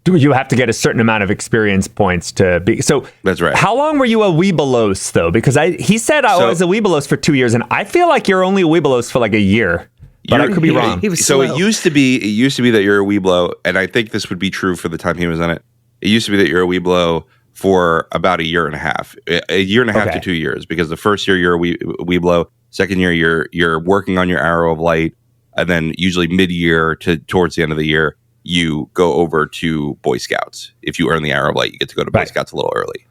S3: Do you have to get a certain amount of experience points to be? So
S1: that's right.
S3: How long were you a Weebelos though? Because he said I was a Weebelos for 2 years, and I feel like you're only a Weebelos for like a year. But I could be wrong.
S1: So it used to be that you're a Weeblo, and I think this would be true for the time he was in it. It used to be that you're a Weeblo for about a year and a half to 2 years, because the first year you're a Weeblo, second year you're working on your Arrow of Light, and then usually mid-year to towards the end of the year you go over to Boy Scouts. If you earn the Arrow of Light, you get to go to Boy Scouts a little early.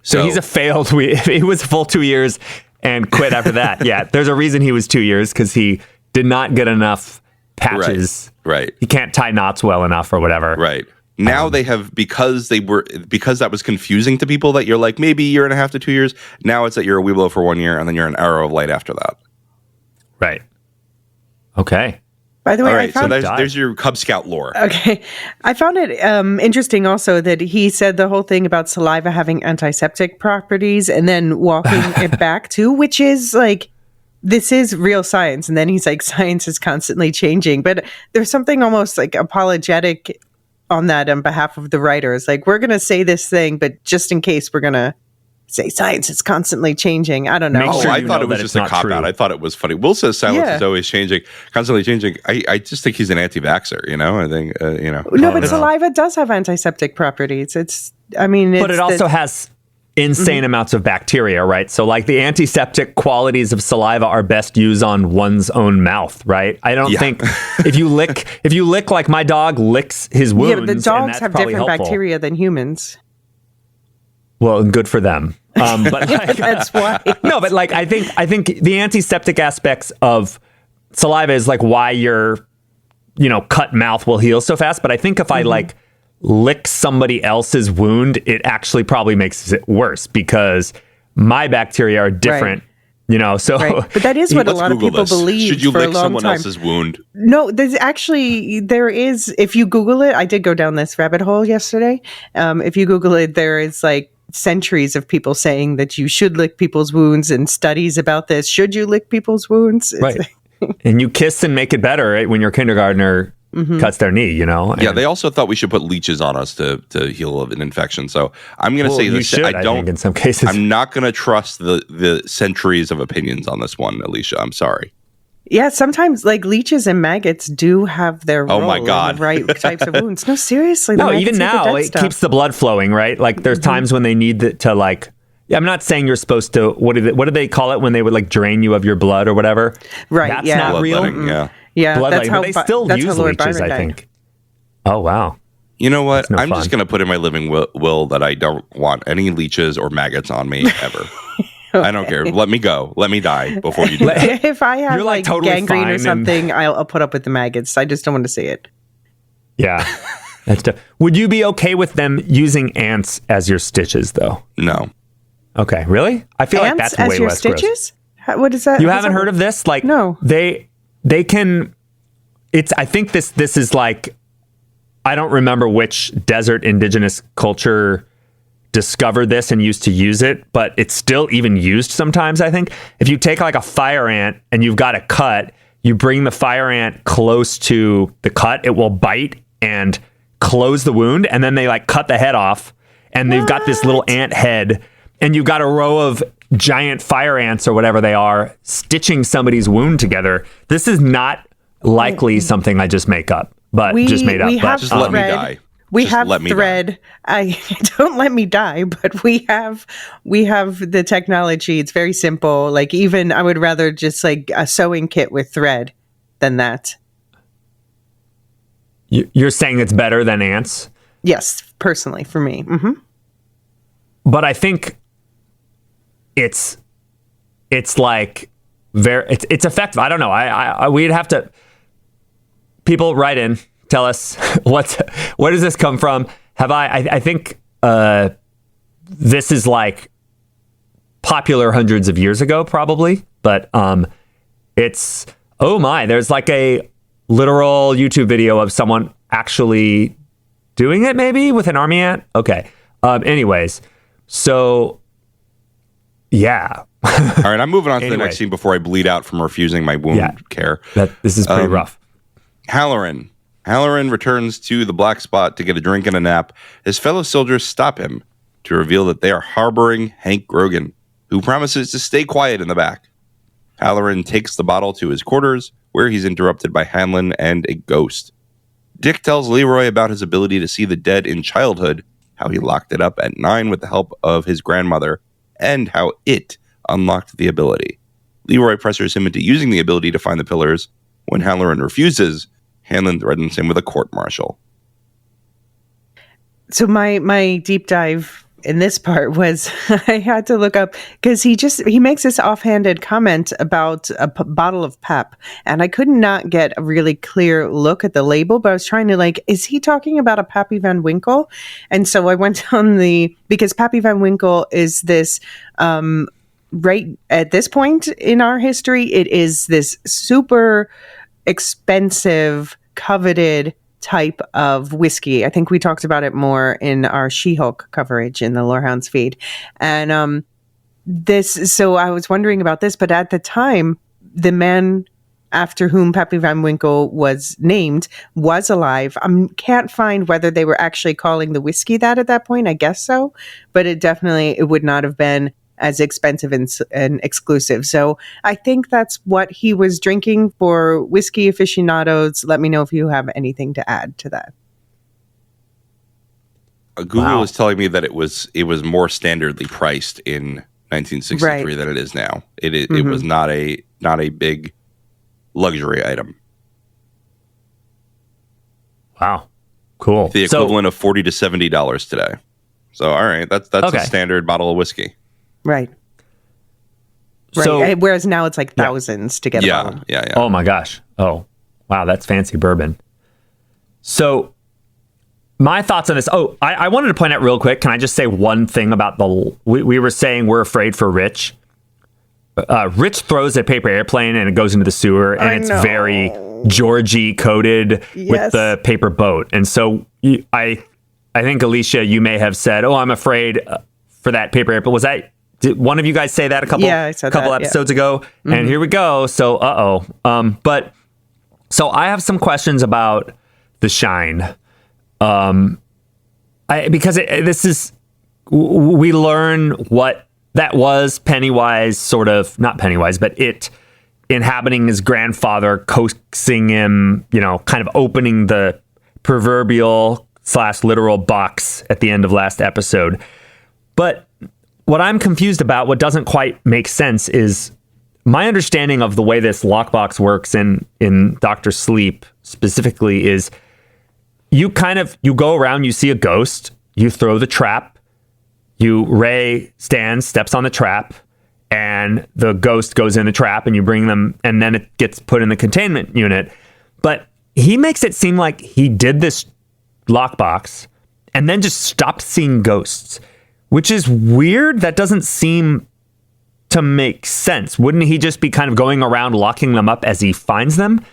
S3: So he's a failed. He was a full 2 years and quit after that. Yeah, there's a reason he was 2 years, because he did not get enough patches.
S1: Right.
S3: He can't tie knots well enough or whatever.
S1: Right. Now they have, because that was confusing to people, that you're like maybe a year and a half to 2 years. Now it's that you're a Weeblo for 1 year and then you're an Arrow of Light after that.
S3: Right. Okay.
S2: By the way,
S1: all right, so there's your Cub Scout lore.
S2: Okay. I found it interesting also that he said the whole thing about saliva having antiseptic properties and then walking it back too, which is like this is real science. And then he's like, science is constantly changing. But there's something almost like apologetic on that on behalf of the writers. Like, we're going to say this thing, but just in case, we're going to say science is constantly changing. I don't know.
S1: I thought it was just a cop-out. I thought it was funny. Will says science is always changing, constantly changing. I just think he's an anti-vaxxer, I think,
S2: No, but saliva does have antiseptic properties. But
S3: it also has insane amounts of bacteria, right? So like the antiseptic qualities of saliva are best used on one's own mouth, right? I don't think if you lick like my dog licks his wounds.
S2: Yeah, but the dogs have different bacteria than humans.
S3: Well, good for them. But
S2: that's why.
S3: No, but like I think the antiseptic aspects of saliva is like why your cut mouth will heal so fast. But I think if I like lick somebody else's wound, it actually probably makes it worse because my bacteria are different. Right. So
S2: but that is what a lot of people believe.
S1: Should you
S2: for
S1: lick
S2: a long
S1: someone
S2: time.
S1: else's wound?
S2: No, there is, if you Google it, I did go down this rabbit hole yesterday. If you Google it, there is like centuries of people saying that you should lick people's wounds and studies about this. Should you lick people's wounds?
S3: Right. And you kiss and make it better, right? When your kindergartner cuts their knee,
S1: Yeah, they also thought we should put leeches on us to heal an infection. So I'm going to say this.
S3: I think in some cases.
S1: I'm not going to trust the centuries of opinions on this one, Elysia. I'm sorry.
S2: Yeah, sometimes like leeches and maggots do have their role
S1: my God.
S2: in the right types of wounds. No, seriously.
S3: No, even now it keeps the blood flowing, right? Like there's times when they need to like. I'm not saying you're supposed to. What do they call it when they would like drain you of your blood or whatever?
S2: Right.
S3: That's not real.
S2: Yeah,
S3: that's how they still use leeches, I think. Oh wow.
S1: You know what? I'm just going to put in my living will that I don't want any leeches or maggots on me ever. Okay. I don't care. Let me go. Let me die before you do that.
S2: If I have like totally gangrene or something, I'll put up with the maggots. I just don't want to see it.
S3: Yeah. That's tough. Would you be okay with them using ants as your stitches, though?
S1: No.
S3: Okay. Really? I feel
S2: ants
S3: like that's way less
S2: stitches?
S3: gross.
S2: What is that?
S3: You haven't heard of this? Like,
S2: no.
S3: They can. I think this is like, I don't remember which desert indigenous culture discovered this and used to use it, but it's still even used sometimes, I think. If you take like a fire ant and you've got a cut, you bring the fire ant close to the cut, it will bite and close the wound, and then they like cut the head off, and they've got this little ant head, and you've got a row of giant fire ants or whatever they are stitching somebody's wound together. This is not likely something I just make up, but just made up.
S1: Just let me die.
S2: We have thread. Don't let me die, but we have the technology. It's very simple. Like even I would rather just like a sewing kit with thread than that.
S3: You're saying it's better than ants?
S2: Yes, personally for me. Mm-hmm.
S3: But I think it's like it's effective. I don't know. I we'd have to. People write in. Tell us where does this come from? I think this is like popular hundreds of years ago, probably, but it's there's like a literal YouTube video of someone actually doing it, maybe with an army ant. Okay. Anyways, so yeah.
S1: All right, I'm moving on to the next scene before I bleed out from refusing my wound care.
S3: This is pretty rough.
S1: Halloran returns to the black spot to get a drink and a nap. His fellow soldiers stop him to reveal that they are harboring Hank Grogan, who promises to stay quiet in the back. Halloran takes the bottle to his quarters, where he's interrupted by Hanlon and a ghost. Dick tells Leroy about his ability to see the dead in childhood, how he locked it up at 9 with the help of his grandmother, and how it unlocked the ability. Leroy pressures him into using the ability to find the pillars. When Halloran refuses, Hanlon threatens him with a court-martial. So
S2: my deep dive in this part was I had to look up because he makes this offhanded comment about a bottle of pep, and I could not get a really clear look at the label, but I was trying to is he talking about a Pappy Van Winkle? And so I went on because Pappy Van Winkle is this right at this point in our history, it is this super expensive, coveted type of whiskey. I think we talked about it more in our She-Hulk coverage in the Lorehounds feed. And so I was wondering about this, but at the time, the man after whom Peppy Van Winkle was named was alive. I can't find whether they were actually calling the whiskey that at that point. I guess so, but it would not have been as expensive and exclusive. So I think that's what he was drinking. For whiskey aficionados, let me know if you have anything to add to that.
S1: Google is telling me that it was more standardly priced in 1963 than it is now. It was not a big luxury item.
S3: Wow, cool.
S1: The equivalent of $40 to $70 today. So all right, that's okay. A standard bottle of whiskey.
S2: Right. So, whereas now it's like thousands to get a bottle.
S1: Yeah.
S3: Oh my gosh. Oh, wow, that's fancy bourbon. So my thoughts on this. Oh, I wanted to point out real quick. Can I just say one thing about we were saying we're afraid for Rich. Rich throws a paper airplane and it goes into the sewer, and it's very Georgie coded with the paper boat. And so I think, Elysia, you may have said, "Oh, I'm afraid for that paper airplane." Was that? Did one of you guys say that a couple episodes ago? Mm-hmm. And here we go. So, but so I have some questions about The Shine. We learn what that was. Pennywise, not Pennywise, but it inhabiting his grandfather, coaxing him, kind of opening the proverbial / literal box at the end of last episode. But what I'm confused about, what doesn't quite make sense, is my understanding of the way this lockbox works in Dr. Sleep specifically is you go around, you see a ghost, you throw the trap, Ray steps on the trap, and the ghost goes in the trap, and you bring them, and then it gets put in the containment unit. But he makes it seem like he did this lockbox and then just stopped seeing ghosts, which is weird. That doesn't seem to make sense. Wouldn't he just be kind of going around locking them up as he finds them?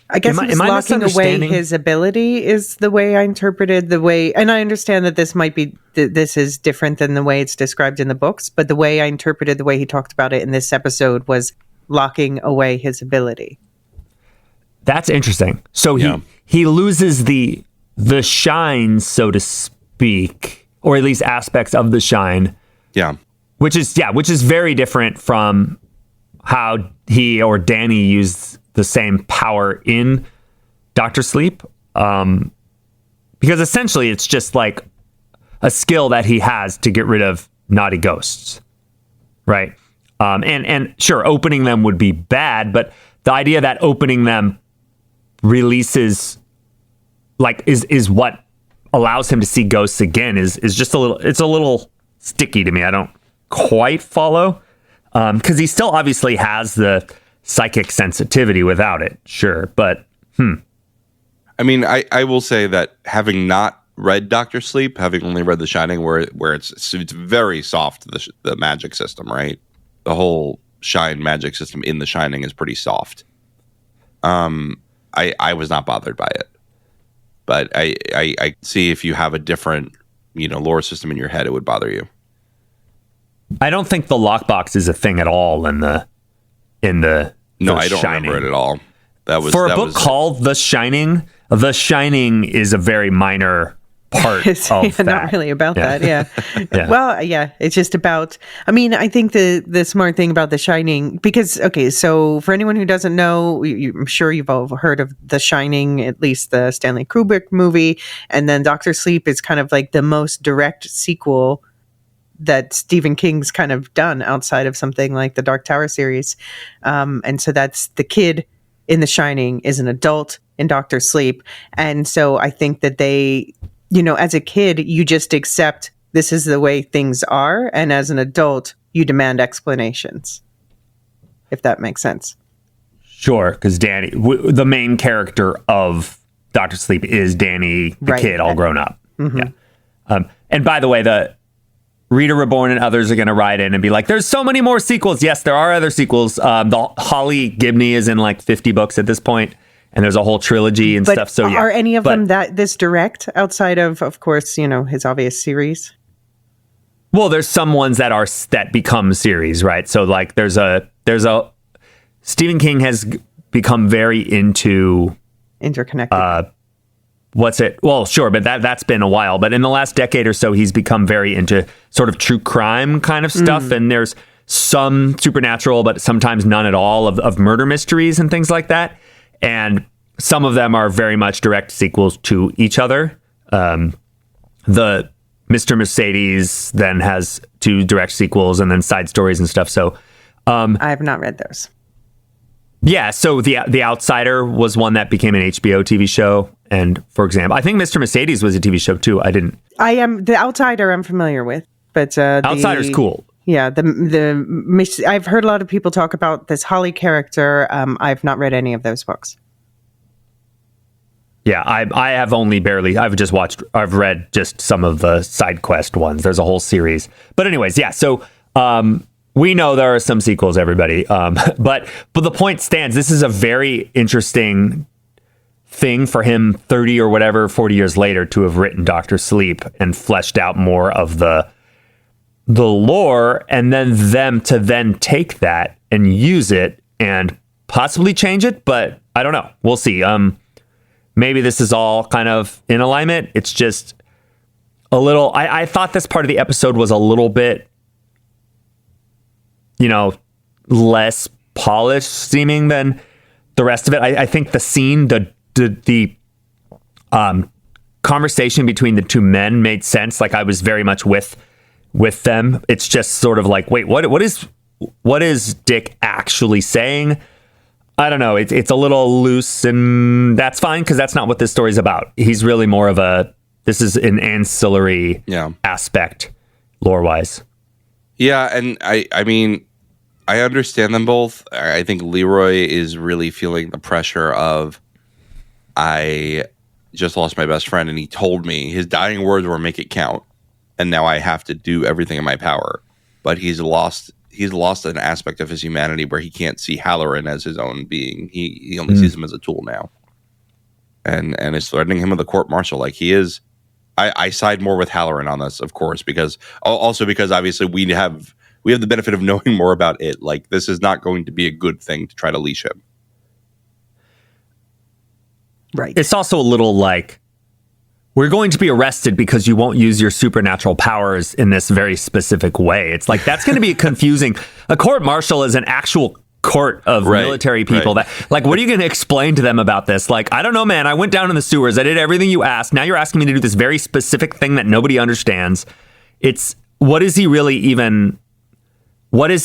S2: I guess he's locking away his ability is the way I interpreted the way, and I understand that this is different than the way it's described in the books, but the way I interpreted the way he talked about it in this episode was locking away his ability. That's interesting. So he loses the shine, so to speak, or at least aspects of the shine.
S1: Yeah.
S3: Which is very different from how he or Danny used the same power in Dr. Sleep. Because essentially it's just like a skill that he has to get rid of naughty ghosts. Right. And sure, opening them would be bad, but the idea that opening them releases is what allows him to see ghosts again is just a little sticky to me. I don't quite follow. Because he still obviously has the psychic sensitivity without it, sure, but
S1: I mean, I will say that having not read Dr. Sleep, having only read The Shining, where it's very soft, the magic system, right? The whole Shine magic system in The Shining is pretty soft. I was not bothered by it, but I see if you have a different lore system in your head, it would bother you.
S3: I don't think the lockbox is a thing at all in the
S1: No, I don't
S3: Shining.
S1: remember it at all.
S3: For a book called The Shining, The Shining is a very minor part of that.
S2: Not really about that, yeah. Well, yeah, it's just about, I think the smart thing about The Shining, because, okay, so for anyone who doesn't know, I'm sure you've all heard of The Shining, at least the Stanley Kubrick movie, and then Dr. Sleep is kind of like the most direct sequel that Stephen King's kind of done outside of something like the Dark Tower series. And so that's the kid in The Shining is an adult in Dr. Sleep. And so I think that they, as a kid, you just accept this is the way things are. And as an adult, you demand explanations, if that makes sense.
S3: Sure, because Danny, the main character of Dr. Sleep is Danny, the kid, all grown up. Mm-hmm. Yeah. And by the way, the Rita Reborn and others are going to write in and be like, there's so many more sequels. Yes, there are other sequels. The Holly Gibney is in like 50 books at this point, and there's a whole trilogy and stuff. So yeah.
S2: Are any of them this direct outside of course, his obvious series?
S3: Well, there's some ones that become series, right? So like there's a Stephen King has become very into
S2: interconnected.
S3: What's it? Well, sure, but that's been a while. But in the last decade or so, he's become very into sort of true crime kind of stuff. And there's some supernatural, but sometimes none at all of murder mysteries and things like that. And some of them are very much direct sequels to each other. The Mr. Mercedes then has 2 direct sequels and then side stories and stuff. So
S2: I have not read those.
S3: Yeah, so the Outsider was one that became an HBO TV show. And for example, I think Mr. Mercedes was a TV show too.
S2: The Outsider I'm familiar with, but
S3: Outsider's cool.
S2: Yeah, I've heard a lot of people talk about this Holly character. I've not read any of those books.
S3: Yeah, I have only barely. I've read just some of the side quest ones. There's a whole series. But anyways, yeah. So we know there are some sequels, everybody. But the point stands. This is a very interesting thing for him 30 or whatever, 40 years later to have written Dr. Sleep and fleshed out more of the lore, and then them to then take that and use it and possibly change it. But I don't know. We'll see. Maybe this is all kind of in alignment. It's just a little, I thought this part of the episode was a little bit, less polished seeming than the rest of it. I think the scene, the conversation between the 2 men made sense. Like I was very much with them. It's just sort of like, wait, what is Dick actually saying? I don't know. It's a little loose, and that's fine because that's not what this story's about. He's really more of this is an ancillary aspect lore-wise.
S1: Yeah, and I mean, I understand them both. I think Leroy is really feeling the pressure of, I just lost my best friend, and he told me his dying words were "make it count," and now I have to do everything in my power. But he's lost an aspect of his humanity where he can't see Halloran as his own being. He only sees him as a tool now, and is threatening him with a court martial. Like he is. I side more with Halloran on this, of course, because obviously we have the benefit of knowing more about it. Like this is not going to be a good thing to try to leash him.
S2: Right.
S3: It's also a little like, we're going to be arrested because you won't use your supernatural powers in this very specific way. It's like, that's going to be confusing. A court martial is an actual court of military people that, like, what are you going to explain to them about this? Like, I don't know, man. I went down in the sewers. I did everything you asked. Now you're asking me to do this very specific thing that nobody understands. What is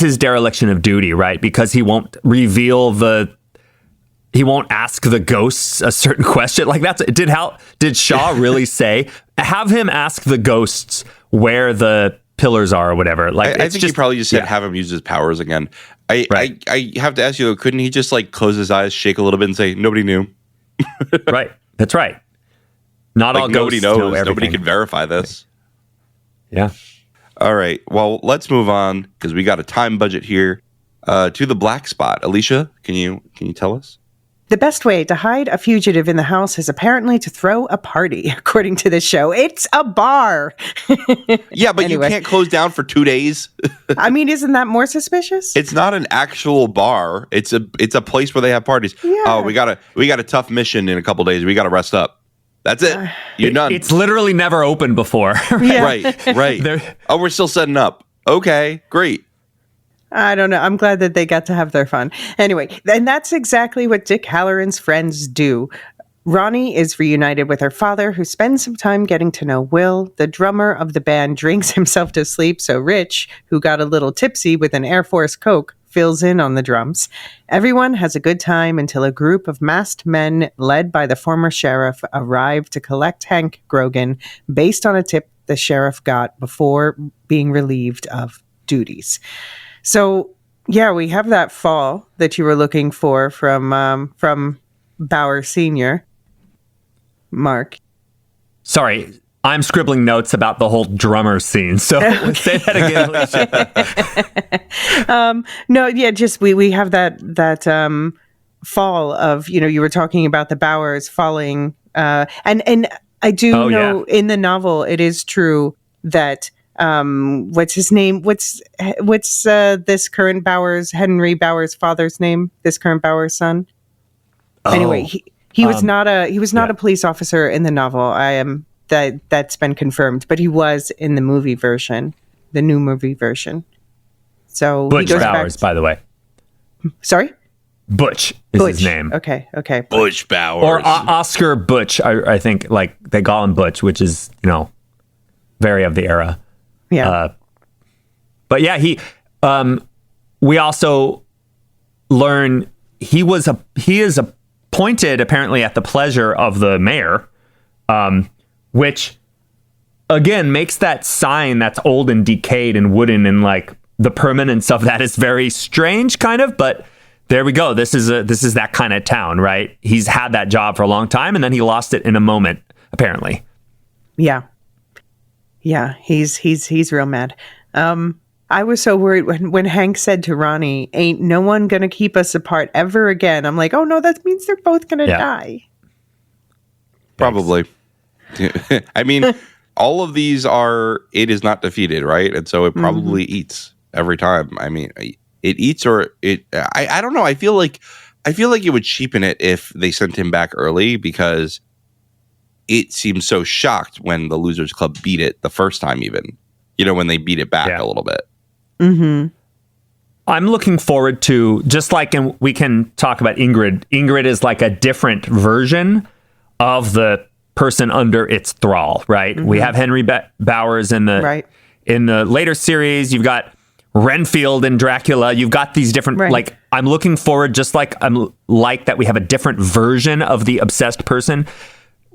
S3: his dereliction of duty, right? Because he won't he won't ask the ghosts a certain question. Like did Shaw really say, have him ask the ghosts where the pillars are or whatever? Like
S1: I think he probably just said have him use his powers again. I have to ask you though, couldn't he just like close his eyes, shake a little bit and say, nobody knew?
S3: Right. That's right. Not like all
S1: nobody
S3: ghosts
S1: knows.
S3: know
S1: Nobody can verify this.
S3: Yeah.
S1: All right. Well, let's move on because we got a time budget here to the black spot. Elysia, can you tell us?
S2: The best way to hide a fugitive in the house is apparently to throw a party, according to this show. It's a bar.
S1: Yeah, but anyway. You can't close down for 2 days.
S2: I mean, isn't that more suspicious?
S1: It's not an actual bar. It's a place where they have parties. Yeah. Oh, we got a tough mission in a couple days. We got to rest up. That's it. You're done.
S3: It's literally never opened before.
S2: Right?
S1: Right. Oh, we're still setting up. Okay, great.
S2: I don't know. I'm glad that they got to have their fun. Anyway, and that's exactly what Dick Halloran's friends do. Ronnie is reunited with her father, who spends some time getting to know Will. The drummer of the band drinks himself to sleep, so Rich, who got a little tipsy with an Air Force Coke, fills in on the drums. Everyone has a good time until a group of masked men led by the former sheriff arrive to collect Hank Grogan based on a tip the sheriff got before being relieved of duties. So, yeah, we have that fall that you were looking for from Bauer Sr. Mark.
S3: Sorry, I'm scribbling notes about the whole drummer scene. So say that again, Elysia.
S2: No, yeah, just we have that fall of, you were talking about the Bauers falling. And I do know in the novel, it is true that What's his name? What's this current Henry Bauer's father's name? This current Bauer's son. Anyway, he was not a police officer in the novel. That's been confirmed, but he was in the movie version, the new movie version. So
S3: Butch Bowers, by the way.
S2: Sorry?
S3: Butch is his name.
S2: Okay.
S1: Butch Bowers.
S3: Or Oscar Butch, I think, like they call him Butch, which is, very of the era.
S2: Yeah.
S3: But yeah, we also learn he is appointed apparently at the pleasure of the mayor, which again makes that sign that's old and decayed and wooden and like the permanence of that is very strange kind of, but there we go. This is that kind of town, right? He's had that job for a long time and then he lost it in a moment, apparently.
S2: Yeah. Yeah, he's real mad. I was so worried when Hank said to Ronnie, "Ain't no one gonna keep us apart ever again." I'm like, oh no, that means they're both gonna die.
S1: Probably. I mean, all of these it is not defeated, right? And so it probably eats every time. I mean, it eats or it. I don't know. I feel like it would cheapen it if they sent him back early because it seems so shocked when the Losers Club beat it the first time, even when they beat it back a little bit.
S2: Mm-hmm.
S3: I'm looking forward to, just like, and we can talk about Ingrid. Ingrid is like a different version of the person under its thrall, right? Mm-hmm. We have Henry Bowers in the later series. You've got Renfield and Dracula. You've got these different, like, I'm looking forward, just like I'm like that we have a different version of the obsessed person.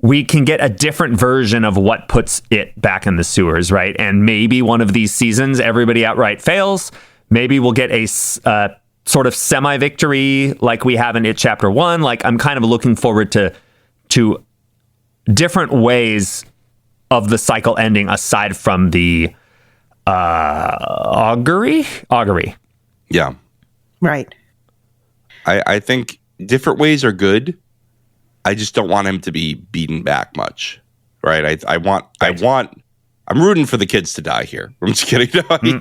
S3: We can get a different version of what puts it back in the sewers, right? And maybe one of these seasons, everybody outright fails. Maybe we'll get a sort of semi-victory like we have in It Chapter 1. Like, I'm kind of looking forward to different ways of the cycle ending aside from the augury.
S1: Yeah.
S2: Right.
S1: I think different ways are good. I just don't want him to be beaten back much, right? I'm rooting for the kids to die here. I'm just kidding.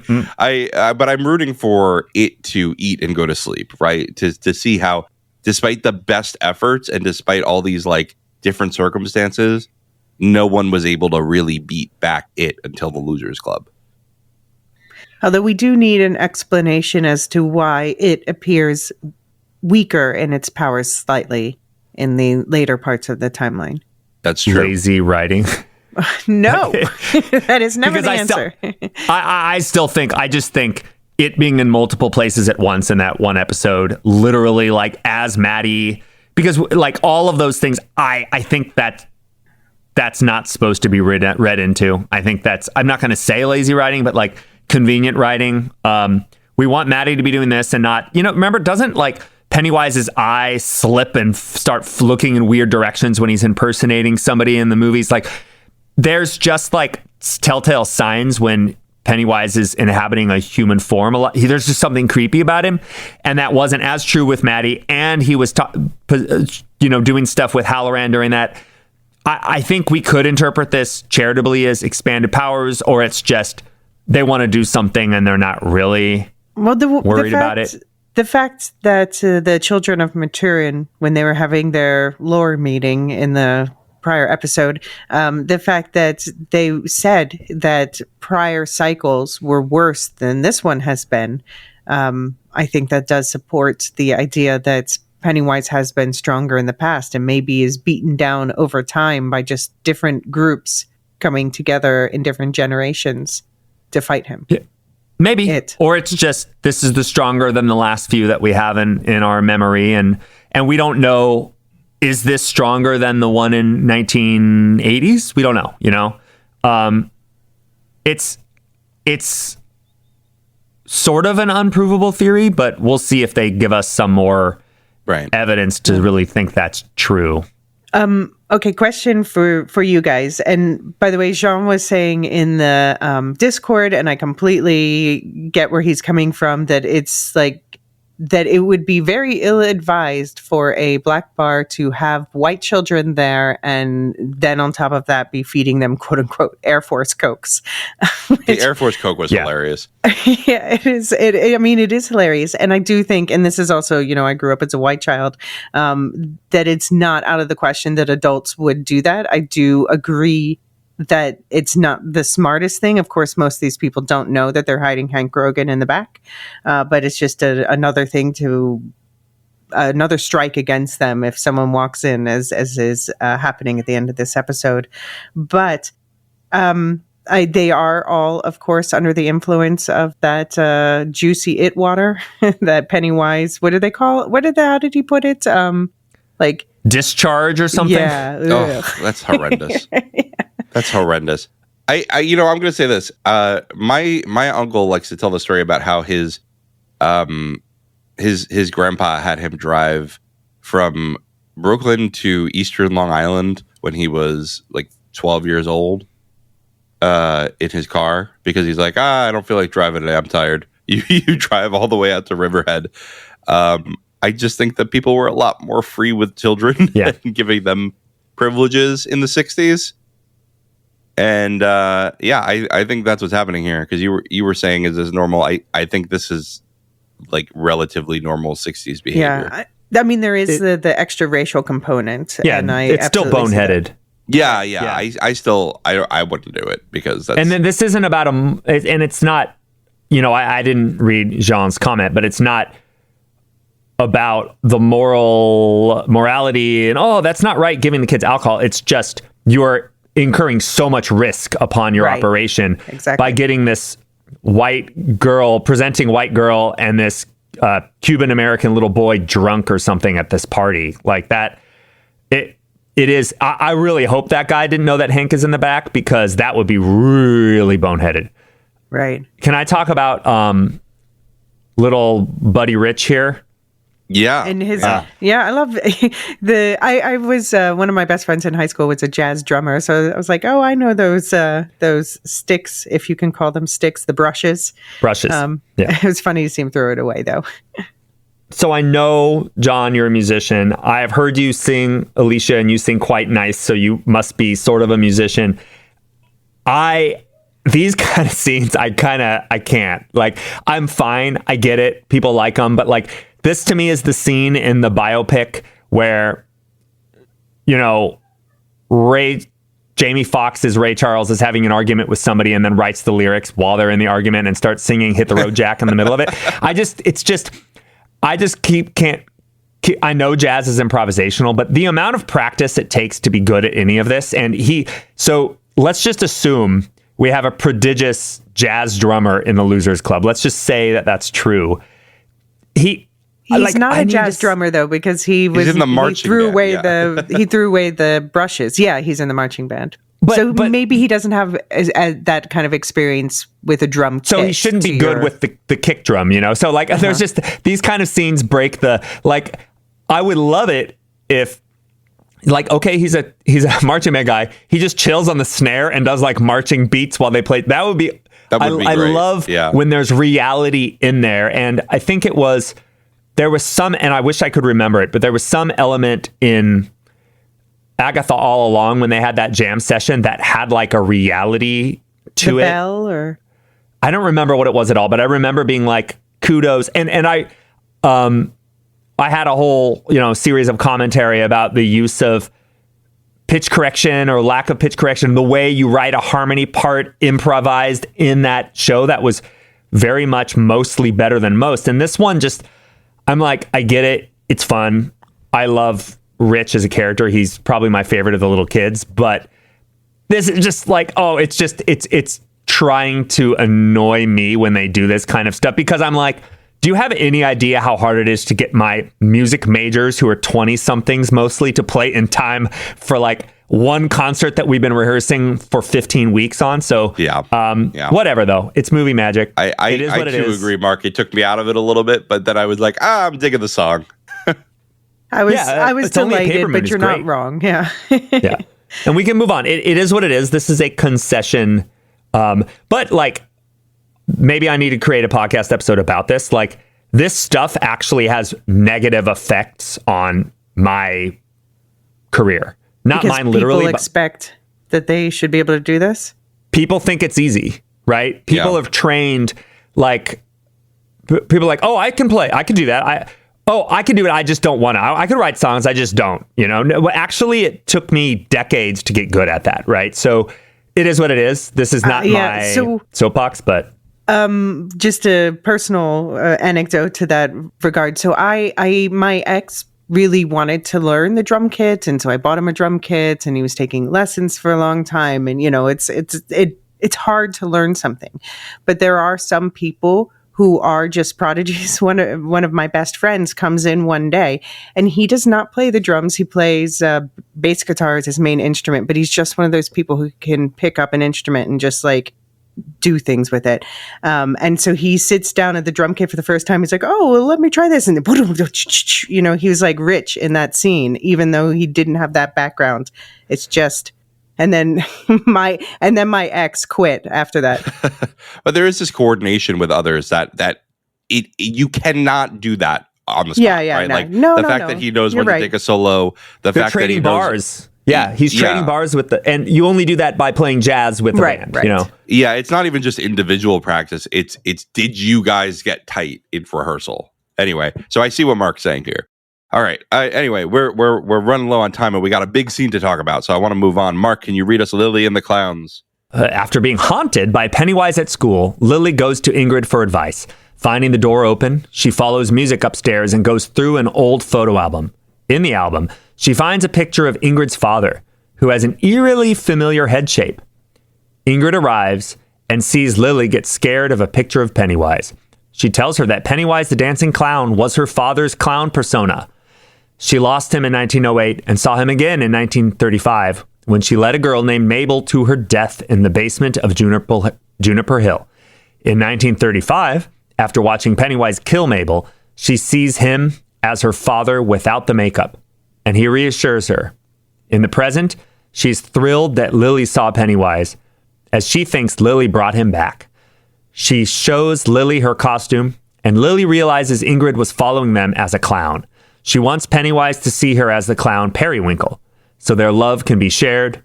S1: No, but I'm rooting for it to eat and go to sleep, right? To see how, despite the best efforts and despite all these like different circumstances, no one was able to really beat back it until the Losers Club.
S2: Although we do need an explanation as to why it appears weaker in its powers slightly in the later parts of the timeline.
S1: That's true.
S3: Lazy writing.
S2: No, that is never the answer.
S3: I just think it being in multiple places at once in that one episode, literally like as Maddie, because like all of those things, I think that's not supposed to be read into. I think I'm not going to say lazy writing, but like convenient writing. We want Maddie to be doing this and not, remember, doesn't like Pennywise's eye slip and start looking in weird directions when he's impersonating somebody in the movies. Like, there's just like telltale signs when Pennywise is inhabiting a human form. There's just something creepy about him, and that wasn't as true with Maddie. And he was, doing stuff with Halloran during that. I think we could interpret this charitably as expanded powers, or it's just they want to do something and they're not really worried about it.
S2: The fact that the children of Maturin, when they were having their lore meeting in the prior episode, the fact that they said that prior cycles were worse than this one has been, I think that does support the idea that Pennywise has been stronger in the past and maybe is beaten down over time by just different groups coming together in different generations to fight him.
S3: Yeah. Maybe, or it's just this is the stronger than the last few that we have in our memory, and we don't know, is this stronger than the one in 1980s? We don't know. It's sort of an unprovable theory, but we'll see if they give us some more evidence to really think that's true.
S2: Okay, question for you guys. And by the way, Jean was saying in the Discord, and I completely get where he's coming from, that it's like that it would be very ill-advised for a black bar to have white children there and then on top of that be feeding them quote-unquote Air Force Cokes.
S1: The Air Force Coke was hilarious.
S2: Yeah, it is. I mean, it is hilarious. And I do think, and this is also, I grew up as a white child, that it's not out of the question that adults would do that. I do agree that it's not the smartest thing. Of course, most of these people don't know that they're hiding Hank Grogan in the back, but it's just another thing another strike against them if someone walks in, as is happening at the end of this episode. But they are all, of course, under the influence of that juicy it water, that Pennywise. What do they call it? How did he put it? Like
S3: discharge or something?
S2: Yeah.
S1: Oh, that's horrendous. That's horrendous. I'm going to say this. My uncle likes to tell the story about how his grandpa had him drive from Brooklyn to Eastern Long Island when he was like 12 years old in his car because he's like, I don't feel like driving today. I'm tired. You drive all the way out to Riverhead. I just think that people were a lot more free with children and giving them privileges in the 60s. And I think that's what's happening here because you were saying is this normal? I think this is like relatively normal 60s behavior.
S2: Yeah, I mean there is the extra racial component.
S3: Yeah,
S2: and
S3: it's still boneheaded.
S1: Yeah. I wouldn't do it because that's.
S3: And then this isn't about and it's not. I didn't read Jean's comment, but it's not about the morality and that's not right giving the kids alcohol. It's just you're incurring so much risk upon your operation by getting this presenting white girl and this Cuban American little boy drunk or something at this party like that. It is. I really hope that guy didn't know that Hank is in the back because that would be really boneheaded.
S2: Right.
S3: Can I talk about little Buddy Rich here?
S1: Yeah.
S2: And his, I love I was, one of my best friends in high school was a jazz drummer. So I was like, I know those sticks, if you can call them sticks, the brushes. It was funny to see him throw it away though.
S3: So I know, John, you're a musician. I have heard you sing, Elysia, and you sing quite nice. So you must be sort of a musician. These kind of scenes, I can't. Like, I'm fine. I get it. People like them. But like, this to me is the scene in the biopic where, Jamie Foxx's Ray Charles is having an argument with somebody and then writes the lyrics while they're in the argument and starts singing Hit the Road Jack in the middle of it. I know jazz is improvisational, but the amount of practice it takes to be good at any of this. So let's just assume we have a prodigious jazz drummer in the Losers Club. Let's just say that that's true.
S2: He's not a jazz drummer though, because he's in the marching band. He threw away the brushes. Yeah, he's in the marching band. But maybe he doesn't have that kind of experience with a drum kit.
S3: So he shouldn't be good with the kick drum, So there's just these kind of scenes break I would love it if he's a marching band guy. He just chills on the snare and does marching beats while they play. That would be great. I love when there's reality in there. And I think there was some, and I wish I could remember it, but there was some element in Agatha All Along when they had that jam session that had a reality to it.
S2: Bell or
S3: I don't remember what it was at all, but I remember being kudos. And I had a whole, series of commentary about the use of pitch correction or lack of pitch correction, the way you write a harmony part improvised in that show that was very much mostly better than most. And this one I'm I get it. It's fun. I love Rich as a character. He's probably my favorite of the little kids, but this is just it's trying to annoy me when they do this kind of stuff because I'm do you have any idea how hard it is to get my music majors who are 20 somethings mostly to play in time for one concert that we've been rehearsing for 15 weeks on? So whatever though. It's movie magic.
S1: I too agree, Mark. It took me out of it a little bit, but then I was I'm digging the song.
S2: I was delighted, but you're not wrong. Yeah.
S3: Yeah. And we can move on. It is what it is. This is a concession. But maybe I need to create a podcast episode about this. this stuff actually has negative effects on my career. Not
S2: because
S3: mine literally,
S2: people expect that they should be able to do this.
S3: People think it's easy, right? People have trained, like, people are like, oh, I can play, I can do that. I can do it. I just don't want to. I can write songs. I just don't, No, actually, it took me decades to get good at that, right? So it is what it is. This is not my soapbox, but...
S2: just a personal anecdote to that regard. So my ex really wanted to learn the drum kit, and so I bought him a drum kit, and he was taking lessons for a long time. And it's hard to learn something, but there are some people who are just prodigies. One of my best friends comes in one day, and he does not play the drums. He plays bass guitar as his main instrument, but he's just one of those people who can pick up an instrument and just like do things with it. And so he sits down at the drum kit for the first time. He's like, oh, well, let me try this. And he was like rich in that scene, even though he didn't have that background. It's just, and then my ex quit after that.
S1: But there is this coordination with others that you cannot do that on the spot.
S2: Yeah,
S1: right?
S2: No.
S1: Like
S2: no,
S1: the fact that he knows when to take a solo,
S3: They're
S1: fact that he knows
S3: bars. Yeah, he's trading bars and you only do that by playing jazz with the band,
S2: right.
S1: Yeah, it's not even just individual practice. It's did you guys get tight in rehearsal? Anyway, so I see what Mark's saying here. All right. Anyway, we're running low on time, and we got a big scene to talk about. So I want to move on. Mark, can you read us Lily and the Clowns?
S3: After being haunted by Pennywise at school, Lily goes to Ingrid for advice. Finding the door open, she follows music upstairs and goes through an old photo album. In the album, she finds a picture of Ingrid's father, who has an eerily familiar head shape. Ingrid arrives and sees Lily get scared of a picture of Pennywise. She tells her that Pennywise the Dancing Clown was her father's clown persona. She lost him in 1908 and saw him again in 1935 when she led a girl named Mabel to her death in the basement of Juniper Hill. In 1935, after watching Pennywise kill Mabel, she sees him as her father without the makeup, and he reassures her. In the present, she's thrilled that Lily saw Pennywise, as she thinks Lily brought him back. She shows Lily her costume, and Lily realizes Ingrid was following them as a clown. She wants Pennywise to see her as the clown Periwinkle, so their love can be shared,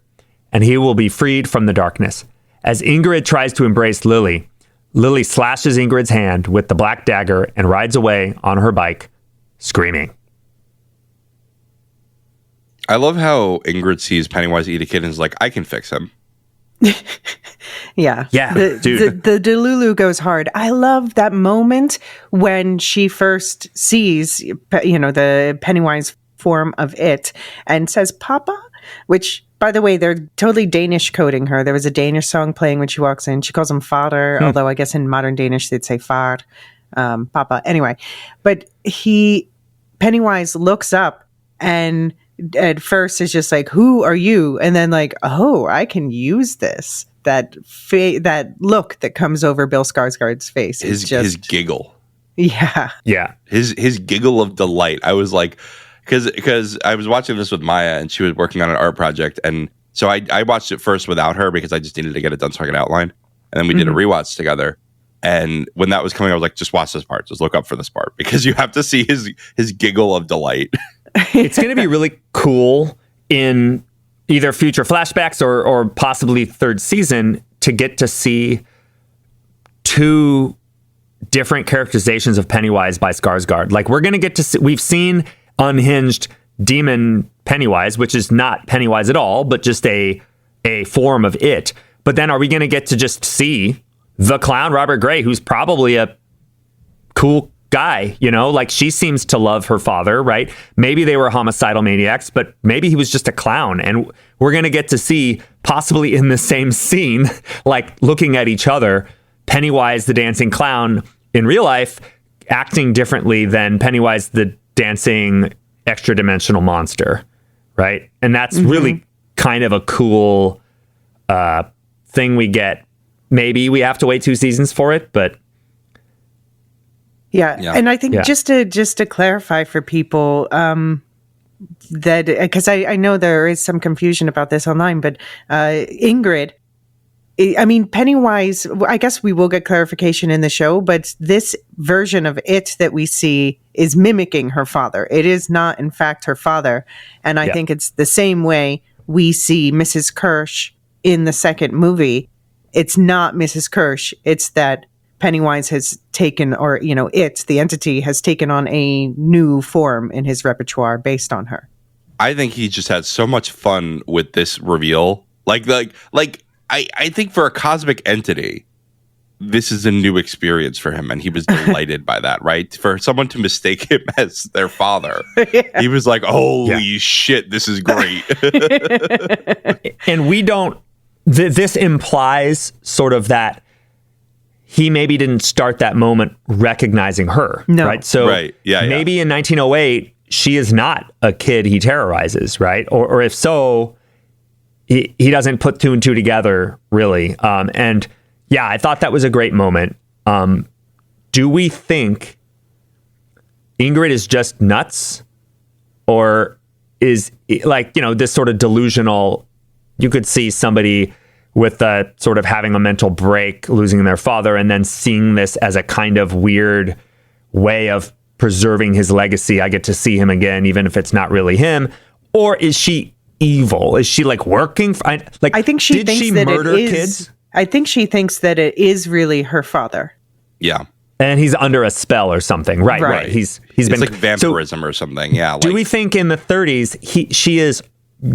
S3: and he will be freed from the darkness. As Ingrid tries to embrace Lily, Lily slashes Ingrid's hand with the black dagger and rides away on her bike, screaming.
S1: I love how Ingrid sees Pennywise eat a kid and is like, I can fix him.
S2: Yeah.
S3: Dude.
S2: The Delulu goes hard. I love that moment when she first sees, the Pennywise form of it and says, Papa, which, by the way, they're totally Danish coding her. There was a Danish song playing when she walks in. She calls him father, although I guess in modern Danish they'd say far, Papa. Anyway, but Pennywise looks up and at first is just like, who are you? And then like, oh, I can use this. That look that comes over Bill Skarsgård's face.
S1: His giggle.
S2: Yeah.
S3: Yeah.
S1: His giggle of delight. I was like, because I was watching this with Maya and she was working on an art project. And so I watched it first without her because I just needed to get it done so I could outline. And then we did a rewatch together. And when that was coming, I was like, just watch this part. Just look up for this part because you have to see his giggle of delight.
S3: It's going to be really cool in either future flashbacks or possibly third season to get to see two different characterizations of Pennywise by Skarsgård. Like we're going to get to see, we've seen unhinged demon Pennywise, which is not Pennywise at all, but just a form of it. But then are we going to get to just see the clown Robert Gray, who's probably a cool guy, like she seems to love her father, right? Maybe they were homicidal maniacs, but maybe he was just a clown. And we're going to get to see, possibly in the same scene, like looking at each other, Pennywise the dancing clown in real life acting differently than Pennywise the dancing extra dimensional monster, right? And that's really kind of a cool thing we get. Maybe we have to wait 2 seasons for it, but
S2: yeah. And I think just to clarify for people that because I know there is some confusion about this online, but Ingrid I mean, Pennywise, I guess we will get clarification in the show, but this version of it that we see is mimicking her father. It is not, in fact, her father. And I think it's the same way we see Mrs. Kirsch in the second movie. It's not Mrs. Kirsch. It's that Pennywise has taken, or, the entity has taken on a new form in his repertoire based on her.
S1: I think he just had so much fun with this reveal. I think for a cosmic entity, this is a new experience for him, and he was delighted by that, right? For someone to mistake him as their father, he was like, holy shit, this is great.
S3: And we don't, this implies sort of that he maybe didn't start that moment recognizing her, right? So maybe in 1908, she is not a kid he terrorizes, right? Or if so, he doesn't put two and two together, really. And yeah, I thought that was a great moment. Do we think Ingrid is just nuts? Or is this sort of delusional, you could see somebody with a sort of having a mental break, losing their father, and then seeing this as a kind of weird way of preserving his legacy. I get to see him again, even if it's not really him. Or is she evil? Is she working? I think she thinks she that murder kids?
S2: I think she thinks that it is really her father.
S1: Yeah.
S3: And he's under a spell or something. Right. He's been
S1: like vampirism or something. Yeah.
S3: Do we think in the 30s she is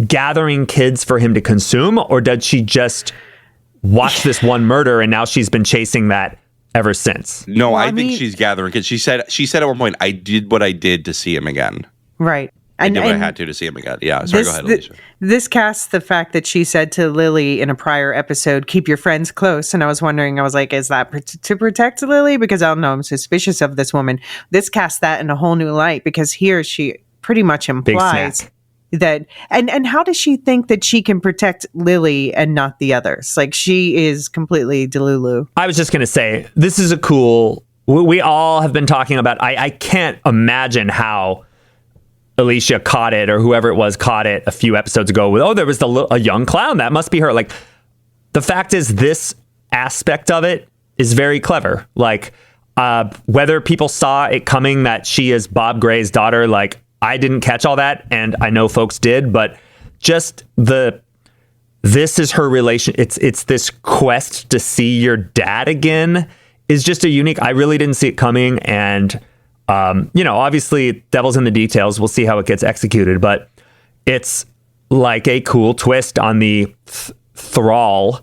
S3: gathering kids for him to consume, or did she just watch this one murder and now she's been chasing that ever since?
S1: No, I think she's gathering kids. She said at one point, I did what I did to see him again.
S2: Right.
S1: I did what I had to see him again. Yeah. Sorry, go ahead, Elysia.
S2: This casts the fact that she said to Lily in a prior episode, keep your friends close. And I was wondering, is that to protect Lily? Because I don't know, I'm suspicious of this woman. This casts that in a whole new light, because here she pretty much implies that, and how does she think that she can protect Lily and not the others? She is completely delulu.
S3: I was just going to say, this is we all have been talking about, I can't imagine how Elysia caught it, or whoever it was caught it a few episodes ago with, there was a young clown, that must be her. The fact is, this aspect of it is very clever. Whether people saw it coming that she is Bob Gray's daughter, I didn't catch all that, and I know folks did, but just this is her relation. It's this quest to see your dad again is just a unique, I really didn't see it coming. And, obviously devil's in the details. We'll see how it gets executed, but it's like a cool twist on the thrall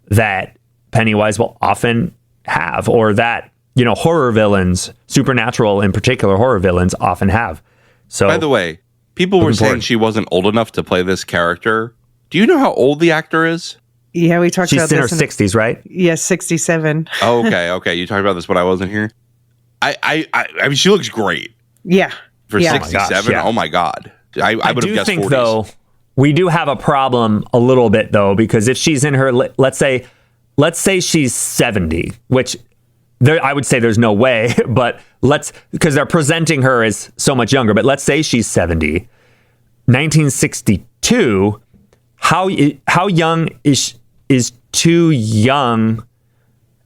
S3: that Pennywise will often have, or that, horror villains, supernatural in particular horror villains often have. So,
S1: by the way, people were saying she wasn't old enough to play this character. Do you know how old the actor is?
S2: Yeah, we talked about this.
S3: She's in her 60s, right?
S2: Yes, 67.
S1: Oh, okay. You talked about this when I wasn't here. I mean, she looks great.
S2: Yeah.
S1: For 67? Oh my God. I would have guessed 40s.
S3: Though, we do have a problem a little bit, though, because if she's in her, let's say she's 70, which I would say there's no way, but because they're presenting her as so much younger, but let's say she's 70. 1962, how young is too young?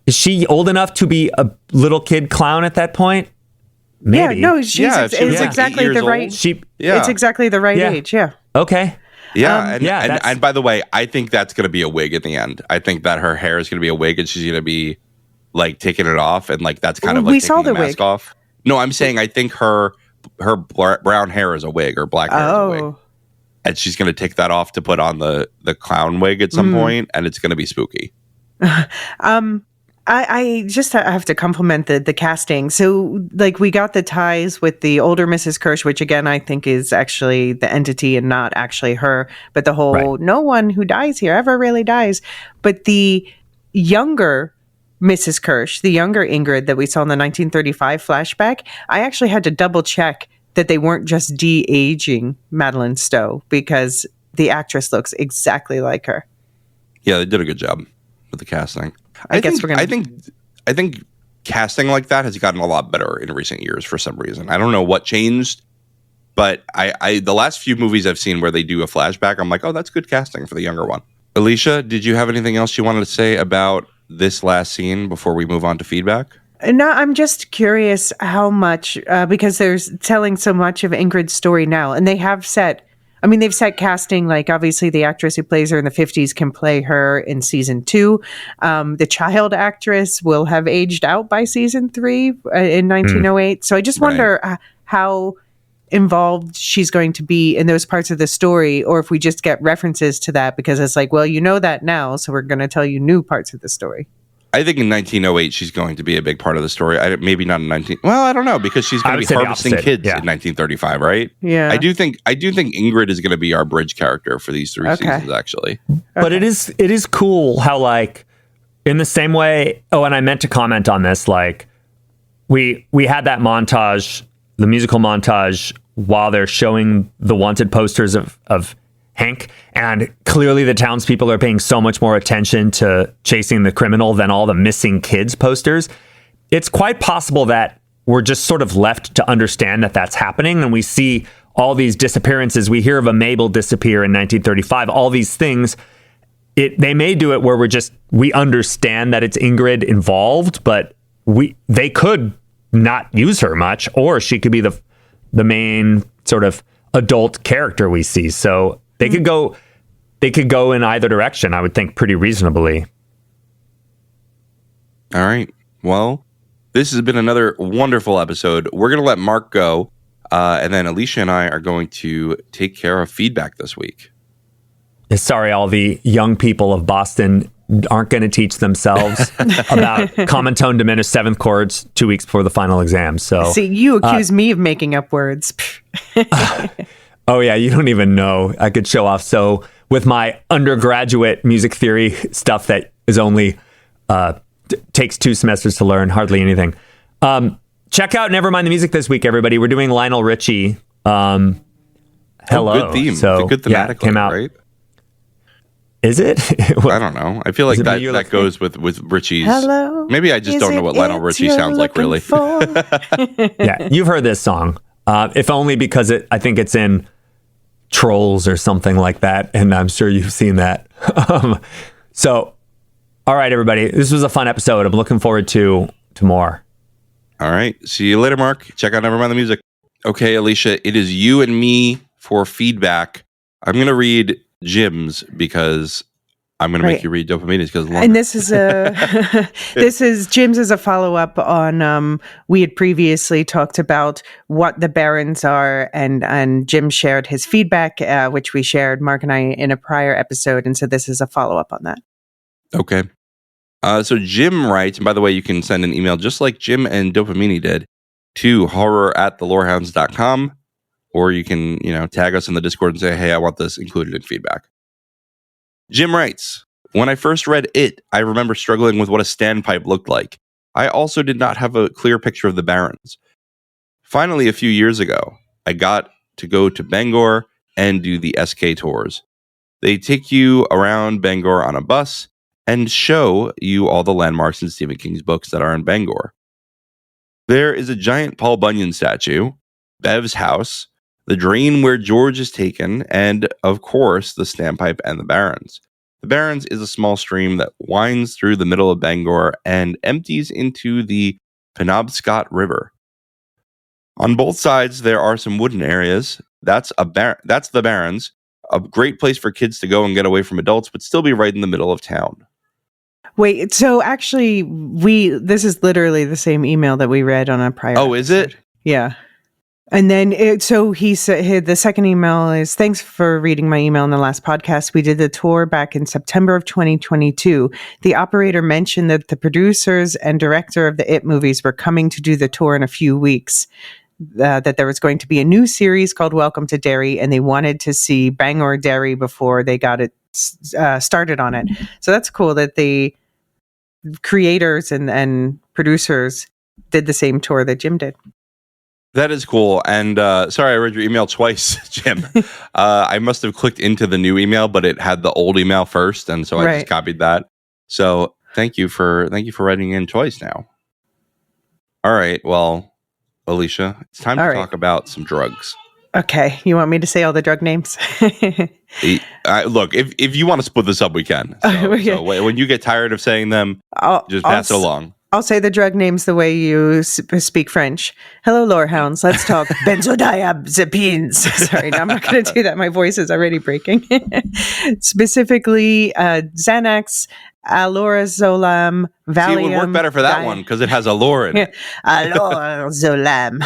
S3: Is she old enough to be a little kid clown at that point? Maybe.
S2: Yeah, no, it's exactly the right. It's exactly the right age. Yeah.
S3: Okay.
S1: Yeah, and by the way, I think that's going to be a wig at the end. I think that her hair is going to be a wig, and she's going to be taking it off, and that's kind of taking the mask off. No, I'm saying I think her brown hair is a wig, or black hair is a wig, and she's going to take that off to put on the clown wig at some point, and it's going to be spooky.
S2: I just have to compliment the casting. So, we got the ties with the older Mrs. Kirsch, which again, I think is actually the entity and not actually her, but the whole, no one who dies here ever really dies. But the younger Mrs. Kirsch, the younger Ingrid that we saw in the 1935 flashback, I actually had to double check that they weren't just de-aging Madeline Stowe, because the actress looks exactly like her.
S1: Yeah, they did a good job with the casting. I think casting like that has gotten a lot better in recent years for some reason. I don't know what changed, but I the last few movies I've seen where they do a flashback, I'm like, oh, that's good casting for the younger one. Elysia, did you have anything else you wanted to say about this last scene before we move on to feedback?
S2: No, I'm just curious how much, because there's telling so much of Ingrid's story now, and they've set casting, like obviously the actress who plays her in the 50s can play her in season 2. The child actress will have aged out by season 3 in 1908. So I just wonder how involved she's going to be in those parts of the story, or if we just get references to that because it's like, well, you know that now, so we're going to tell you new parts of the story.
S1: I think in 1908 she's going to be a big part of the story. Maybe not in Well, I don't know, because she's going to be harvesting kids in 1935, right?
S2: Yeah.
S1: I do think Ingrid is going to be our bridge character for these 3 seasons, actually.
S3: But it is cool how, like, in the same way. Oh, and I meant to comment on this. Like, we had that montage, the musical montage, while they're showing the wanted posters of Hank, and clearly the townspeople are paying so much more attention to chasing the criminal than all the missing kids posters. It's quite possible that we're just sort of left to understand that that's happening, and we see all these disappearances. We hear of a Mabel disappear in 1935, all these things. They may do it where we understand that it's Ingrid involved, but they could not use her much, or she could be the main sort of adult character we see. So they could go in either direction, I would think, pretty reasonably.
S1: All right. Well, this has been another wonderful episode. We're going to let Mark go, and then Elysia and I are going to take care of feedback this week.
S3: Sorry, all the young people of Boston aren't going to teach themselves about common tone diminished 7th chords 2 weeks before the final exam. So
S2: see, you accuse me of making up words.
S3: Oh yeah, you don't even know. I could show off. So with my undergraduate music theory stuff that is only takes 2 semesters to learn, hardly anything. Check out Nevermind the Music this week, everybody. We're doing Lionel Richie. Hello.
S1: Good theme.
S3: So,
S1: it's a good thematic,
S3: came out.
S1: Right?
S3: Is it?
S1: I don't know. I feel like that goes with Richie's.
S2: Hello.
S1: Maybe I just don't know what Lionel Richie sounds like, really.
S3: Yeah, you've heard this song. If only because I think it's in Trolls or something like that, and I'm sure you've seen that. So, all right, everybody. This was a fun episode. I'm looking forward to more.
S1: All right. See you later, Mark. Check out Nevermind the Music. Okay, Elysia, it is you and me for feedback. I'm going to read Jim's because I'm going to make you read Dopamini's because
S2: and this is Jim's is a follow up on we had previously talked about what the Barons are, and Jim shared his feedback, which we shared, Mark and I, in a prior episode, and so this is a follow up on that.
S1: Okay. So Jim writes, and by the way, you can send an email just like Jim and Dopamini did to horror@thelorehounds.com. Or you can, tag us in the Discord and say, hey, I want this included in feedback. Jim writes, when I first read It, I remember struggling with what a standpipe looked like. I also did not have a clear picture of the Barons. Finally, a few years ago, I got to go to Bangor and do the SK tours. They take you around Bangor on a bus and show you all the landmarks in Stephen King's books that are in Bangor. There is a giant Paul Bunyan statue, Bev's house, the drain where George is taken, and, of course, the standpipe and the Barons. The Barons is a small stream that winds through the middle of Bangor and empties into the Penobscot River. On both sides, there are some wooden areas. That's the Barons, a great place for kids to go and get away from adults, but still be right in the middle of town.
S2: Wait, so actually, this is literally the same email that we read on a prior
S1: episode. Is it?
S2: Yeah. And then, so he said, the second email is, thanks for reading my email in the last podcast. We did the tour back in September of 2022. The operator mentioned that the producers and director of the It movies were coming to do the tour in a few weeks, that there was going to be a new series called Welcome to Derry, and they wanted to see Bangor Derry before they got it started on it. So that's cool that the creators and producers did the same tour that Jim did.
S1: That is cool. And sorry, I read your email twice, Jim. I must have clicked into the new email, but it had the old email first, and so I just copied that. So thank you for writing in twice now. All right. Well, Elysia, it's time to talk about some drugs.
S2: Okay, you want me to say all the drug names?
S1: Look, if you want to split this up, we can. So when you get tired of saying them, just pass it along.
S2: I'll say the drug names the way you speak French. Hello, Lorehounds. Let's talk benzodiazepines. Sorry, no, I'm not going to do that. My voice is already breaking. Specifically, Xanax, Alorazolam, Valium.
S1: See, it would work better for that one because it has Alor in it.
S2: Alorazolam,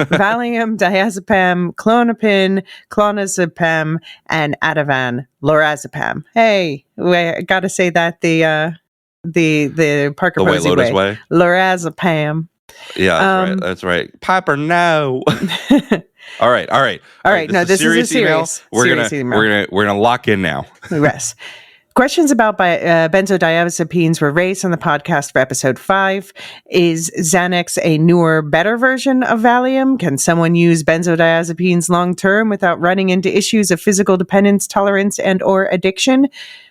S2: Valium, diazepam, Klonopin, clonazepam, and Ativan, lorazepam. Hey, I got to say that the Parker
S1: the
S2: Posey
S1: White Lotus way.
S2: Lorazepam.
S1: Yeah, that's right. Piper, no. All right.
S2: No, this is a serious.
S1: We're gonna lock in now.
S2: Yes. Questions about benzodiazepines were raised on the podcast for episode 5. Is Xanax a newer, better version of Valium? Can someone use benzodiazepines long term without running into issues of physical dependence, tolerance, and or addiction?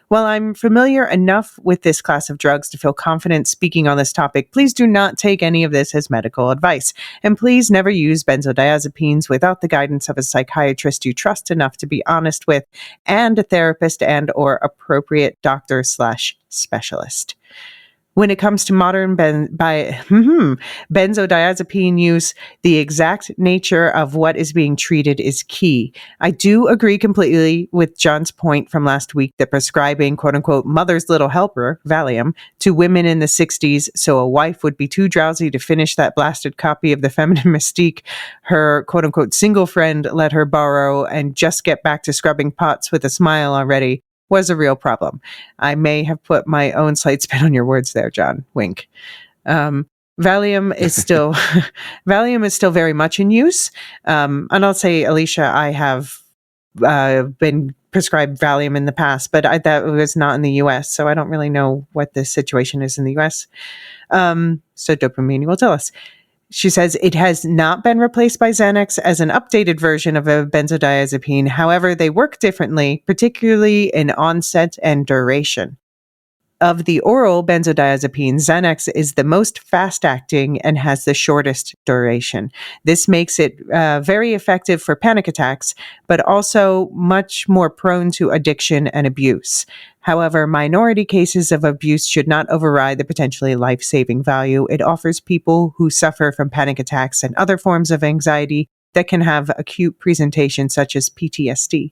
S2: While I'm familiar enough with this class of drugs to feel confident speaking on this topic, please do not take any of this as medical advice. And please never use benzodiazepines without the guidance of a psychiatrist you trust enough to be honest with, and a therapist and or appropriate doctor/specialist. When it comes to modern benzodiazepine use, the exact nature of what is being treated is key. I do agree completely with John's point from last week that prescribing quote-unquote mother's little helper, Valium, to women in the 60s so a wife would be too drowsy to finish that blasted copy of the Feminine Mystique her quote-unquote single friend let her borrow and just get back to scrubbing pots with a smile already was a real problem. I may have put my own slight spin on your words there, John. Wink. Valium is still very much in use. And I'll say, Elysia, I have been prescribed Valium in the past, but that was not in the US, so I don't really know what the situation is in the US. So Dopamine will tell us. She says it has not been replaced by Xanax as an updated version of a benzodiazepine. However, they work differently, particularly in onset and duration. Of the oral benzodiazepines, Xanax is the most fast-acting and has the shortest duration. This makes it very effective for panic attacks, but also much more prone to addiction and abuse. However, minority cases of abuse should not override the potentially life-saving value it offers people who suffer from panic attacks and other forms of anxiety that can have acute presentations such as PTSD.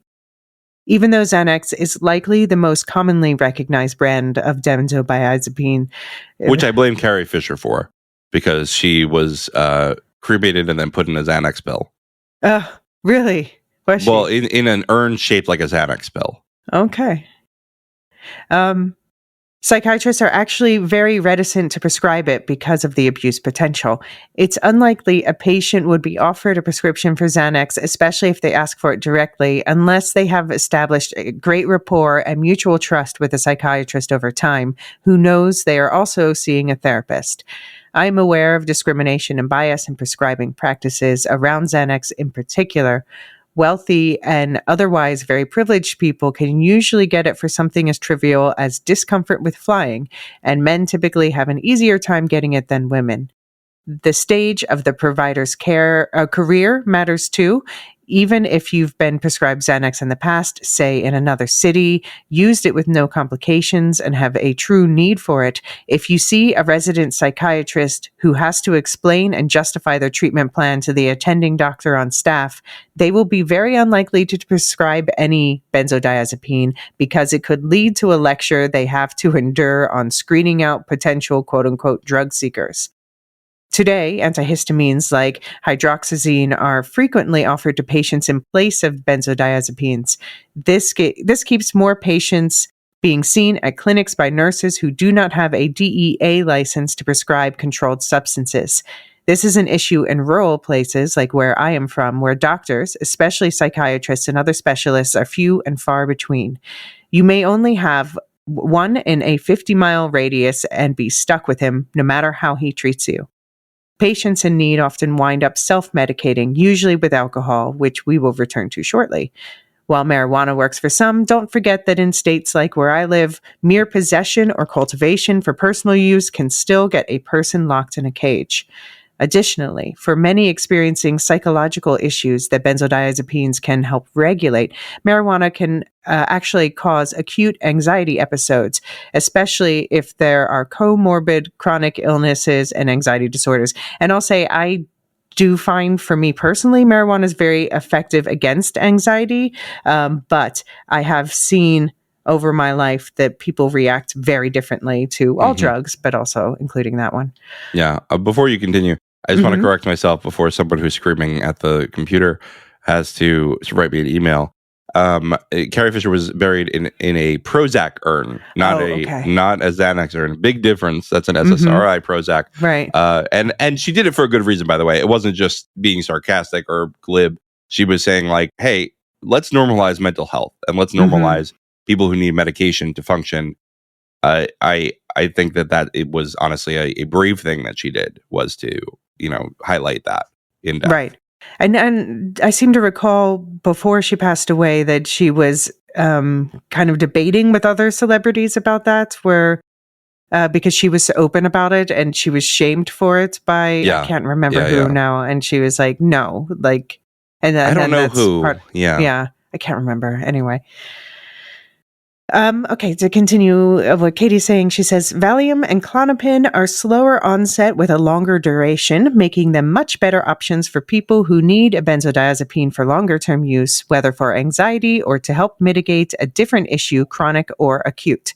S2: Even though Xanax is likely the most commonly recognized brand of benzodiazepine,
S1: which I blame Carrie Fisher for, because she was cremated and then put in a Xanax pill.
S2: Really? Was she?
S1: Well, in an urn shaped like a Xanax pill.
S2: Okay. Psychiatrists are actually very reticent to prescribe it because of the abuse potential. It's unlikely a patient would be offered a prescription for Xanax, especially if they ask for it directly, unless they have established a great rapport and mutual trust with a psychiatrist over time, who knows they are also seeing a therapist. I'm aware of discrimination and bias in prescribing practices around Xanax in particular. Wealthy and otherwise very privileged people can usually get it for something as trivial as discomfort with flying, and men typically have an easier time getting it than women. The stage of the provider's career matters too. Even if you've been prescribed Xanax in the past, say in another city, used it with no complications, and have a true need for it, if you see a resident psychiatrist who has to explain and justify their treatment plan to the attending doctor on staff, they will be very unlikely to prescribe any benzodiazepine because it could lead to a lecture they have to endure on screening out potential quote-unquote drug seekers. Today, antihistamines like hydroxyzine are frequently offered to patients in place of benzodiazepines. This keeps more patients being seen at clinics by nurses who do not have a DEA license to prescribe controlled substances. This is an issue in rural places like where I am from, where doctors, especially psychiatrists and other specialists, are few and far between. You may only have one in a 50-mile radius and be stuck with him no matter how he treats you. Patients in need often wind up self-medicating, usually with alcohol, which we will return to shortly. While marijuana works for some, don't forget that in states like where I live, mere possession or cultivation for personal use can still get a person locked in a cage. Additionally, for many experiencing psychological issues that benzodiazepines can help regulate, marijuana can actually cause acute anxiety episodes, especially if there are comorbid chronic illnesses and anxiety disorders. And I'll say, I do find, for me personally, marijuana is very effective against anxiety, but I have seen over my life that people react very differently to all drugs, but also including that one.
S1: Yeah. Before you continue, I just want to correct myself before someone who's screaming at the computer has to write me an email. Carrie Fisher was buried in a Prozac urn, not a Xanax urn. Big difference. That's an SSRI Prozac,
S2: right?
S1: And she did it for a good reason, by the way. It wasn't just being sarcastic or glib. She was saying, like, hey, let's normalize mental health and let's normalize people who need medication to function. I think that it was honestly a brave thing that she did, was to highlight that in depth.
S2: Right. And I seem to recall before she passed away that she was kind of debating with other celebrities about that, where because she was so open about it and she was shamed for it by I can't remember who now, and she was like, no, like, and then,
S1: I don't know who.
S2: I can't remember anyway. Okay, to continue what Katie's saying, she says, Valium and Klonopin are slower onset with a longer duration, making them much better options for people who need a benzodiazepine for longer-term use, whether for anxiety or to help mitigate a different issue, chronic or acute.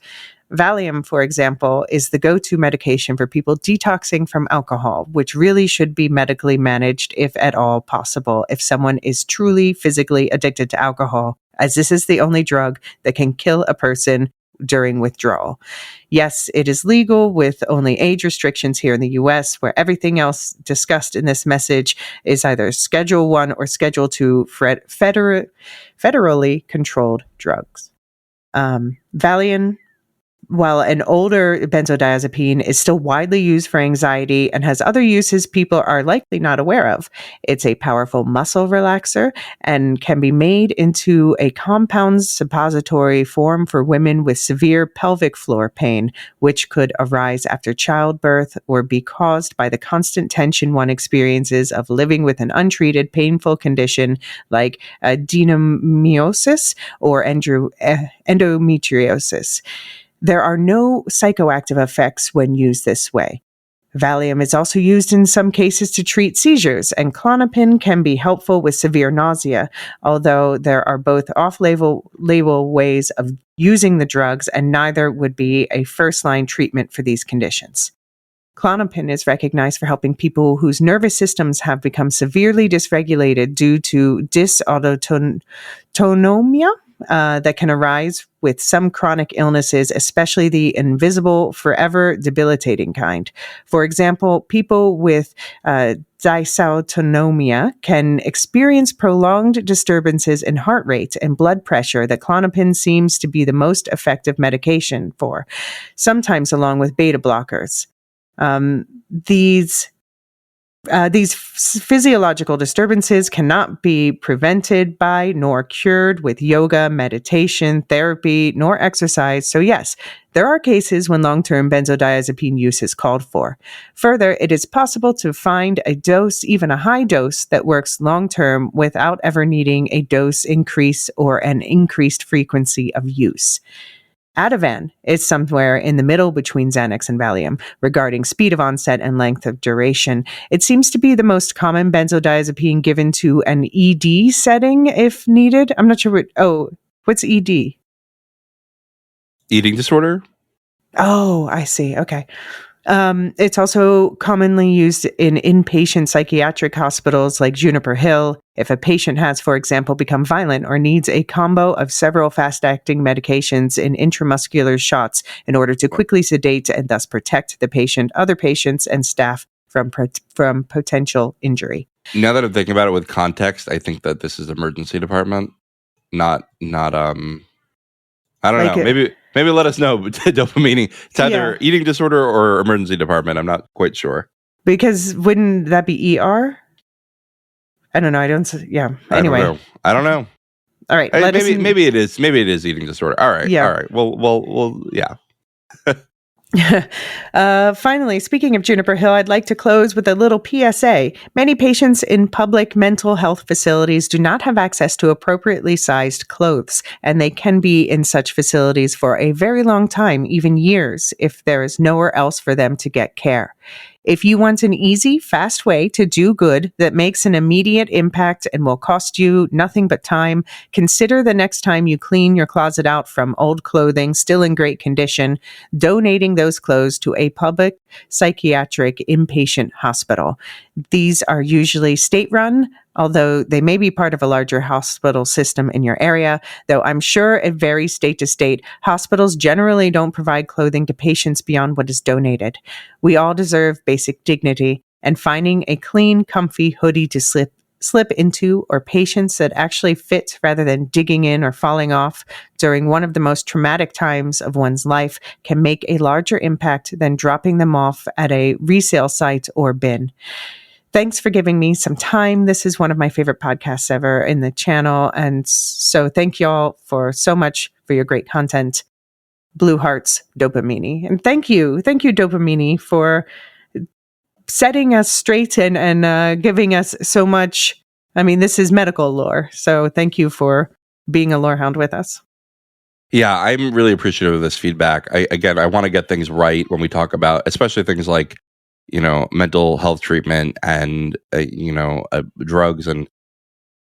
S2: Valium, for example, is the go-to medication for people detoxing from alcohol, which really should be medically managed if at all possible if someone is truly physically addicted to alcohol, as this is the only drug that can kill a person during withdrawal. Yes, it is legal with only age restrictions here in the US, where everything else discussed in this message is either Schedule 1 or Schedule 2 federally controlled drugs. Valium, while an older benzodiazepine, is still widely used for anxiety and has other uses people are likely not aware of. It's a powerful muscle relaxer and can be made into a compound suppository form for women with severe pelvic floor pain, which could arise after childbirth or be caused by the constant tension one experiences of living with an untreated painful condition like adenomyosis or endometriosis. There are no psychoactive effects when used this way. Valium is also used in some cases to treat seizures, and Klonopin can be helpful with severe nausea, although there are both off-label ways of using the drugs, and neither would be a first-line treatment for these conditions. Klonopin is recognized for helping people whose nervous systems have become severely dysregulated due to dysautonomia that can arise with some chronic illnesses, especially the invisible, forever debilitating kind. For example, people with dysautonomia can experience prolonged disturbances in heart rate and blood pressure that Klonopin seems to be the most effective medication for, sometimes along with beta blockers. These physiological disturbances cannot be prevented by nor cured with yoga, meditation, therapy, nor exercise. So yes, there are cases when long-term benzodiazepine use is called for. Further, it is possible to find a dose, even a high dose, that works long-term without ever needing a dose increase or an increased frequency of use. Ativan is somewhere in the middle between Xanax and Valium regarding speed of onset and length of duration. It seems to be the most common benzodiazepine given to an ED setting if needed. I'm not sure what's ED?
S1: Eating disorder?
S2: Oh, I see. Okay. It's also commonly used in inpatient psychiatric hospitals like Juniper Hill if a patient has, for example, become violent or needs a combo of several fast-acting medications in intramuscular shots in order to quickly sedate and thus protect the patient, other patients, and staff from potential injury.
S1: Now that I'm thinking about it with context, I think that this is emergency department, not I don't know. Maybe let us know. Dopamine. It's either eating disorder or emergency department. I'm not quite sure.
S2: Because wouldn't that be ER? I don't know. Anyway.
S1: I don't know.
S2: All right.
S1: Maybe it is. Maybe it is eating disorder. All right.
S2: Yeah.
S1: All right. Well, yeah.
S2: Finally, speaking of Juniper Hill, I'd like to close with a little PSA. Many patients in public mental health facilities do not have access to appropriately sized clothes, and they can be in such facilities for a very long time, even years, if there is nowhere else for them to get care. If you want an easy, fast way to do good that makes an immediate impact and will cost you nothing but time, consider the next time you clean your closet out from old clothing still in great condition, donating those clothes to a public psychiatric inpatient hospital. These are usually state-run, although they may be part of a larger hospital system in your area, though I'm sure it varies state to state. Hospitals generally don't provide clothing to patients beyond what is donated. We all deserve basic dignity, and finding a clean, comfy hoodie to slip into, or patients that actually fit rather than digging in or falling off during one of the most traumatic times of one's life can make a larger impact than dropping them off at a resale site or bin. Thanks for giving me some time. This is one of my favorite podcasts ever in the channel. And so thank y'all for so much for your great content. Blue Hearts, Dopamine. And thank you, Dopamine, for setting us straight and giving us so much. I mean, this is medical lore. So thank you for being a lorehound with us.
S1: Yeah, I'm really appreciative of this feedback. I want to get things right when we talk about, especially things like, mental health treatment and, drugs and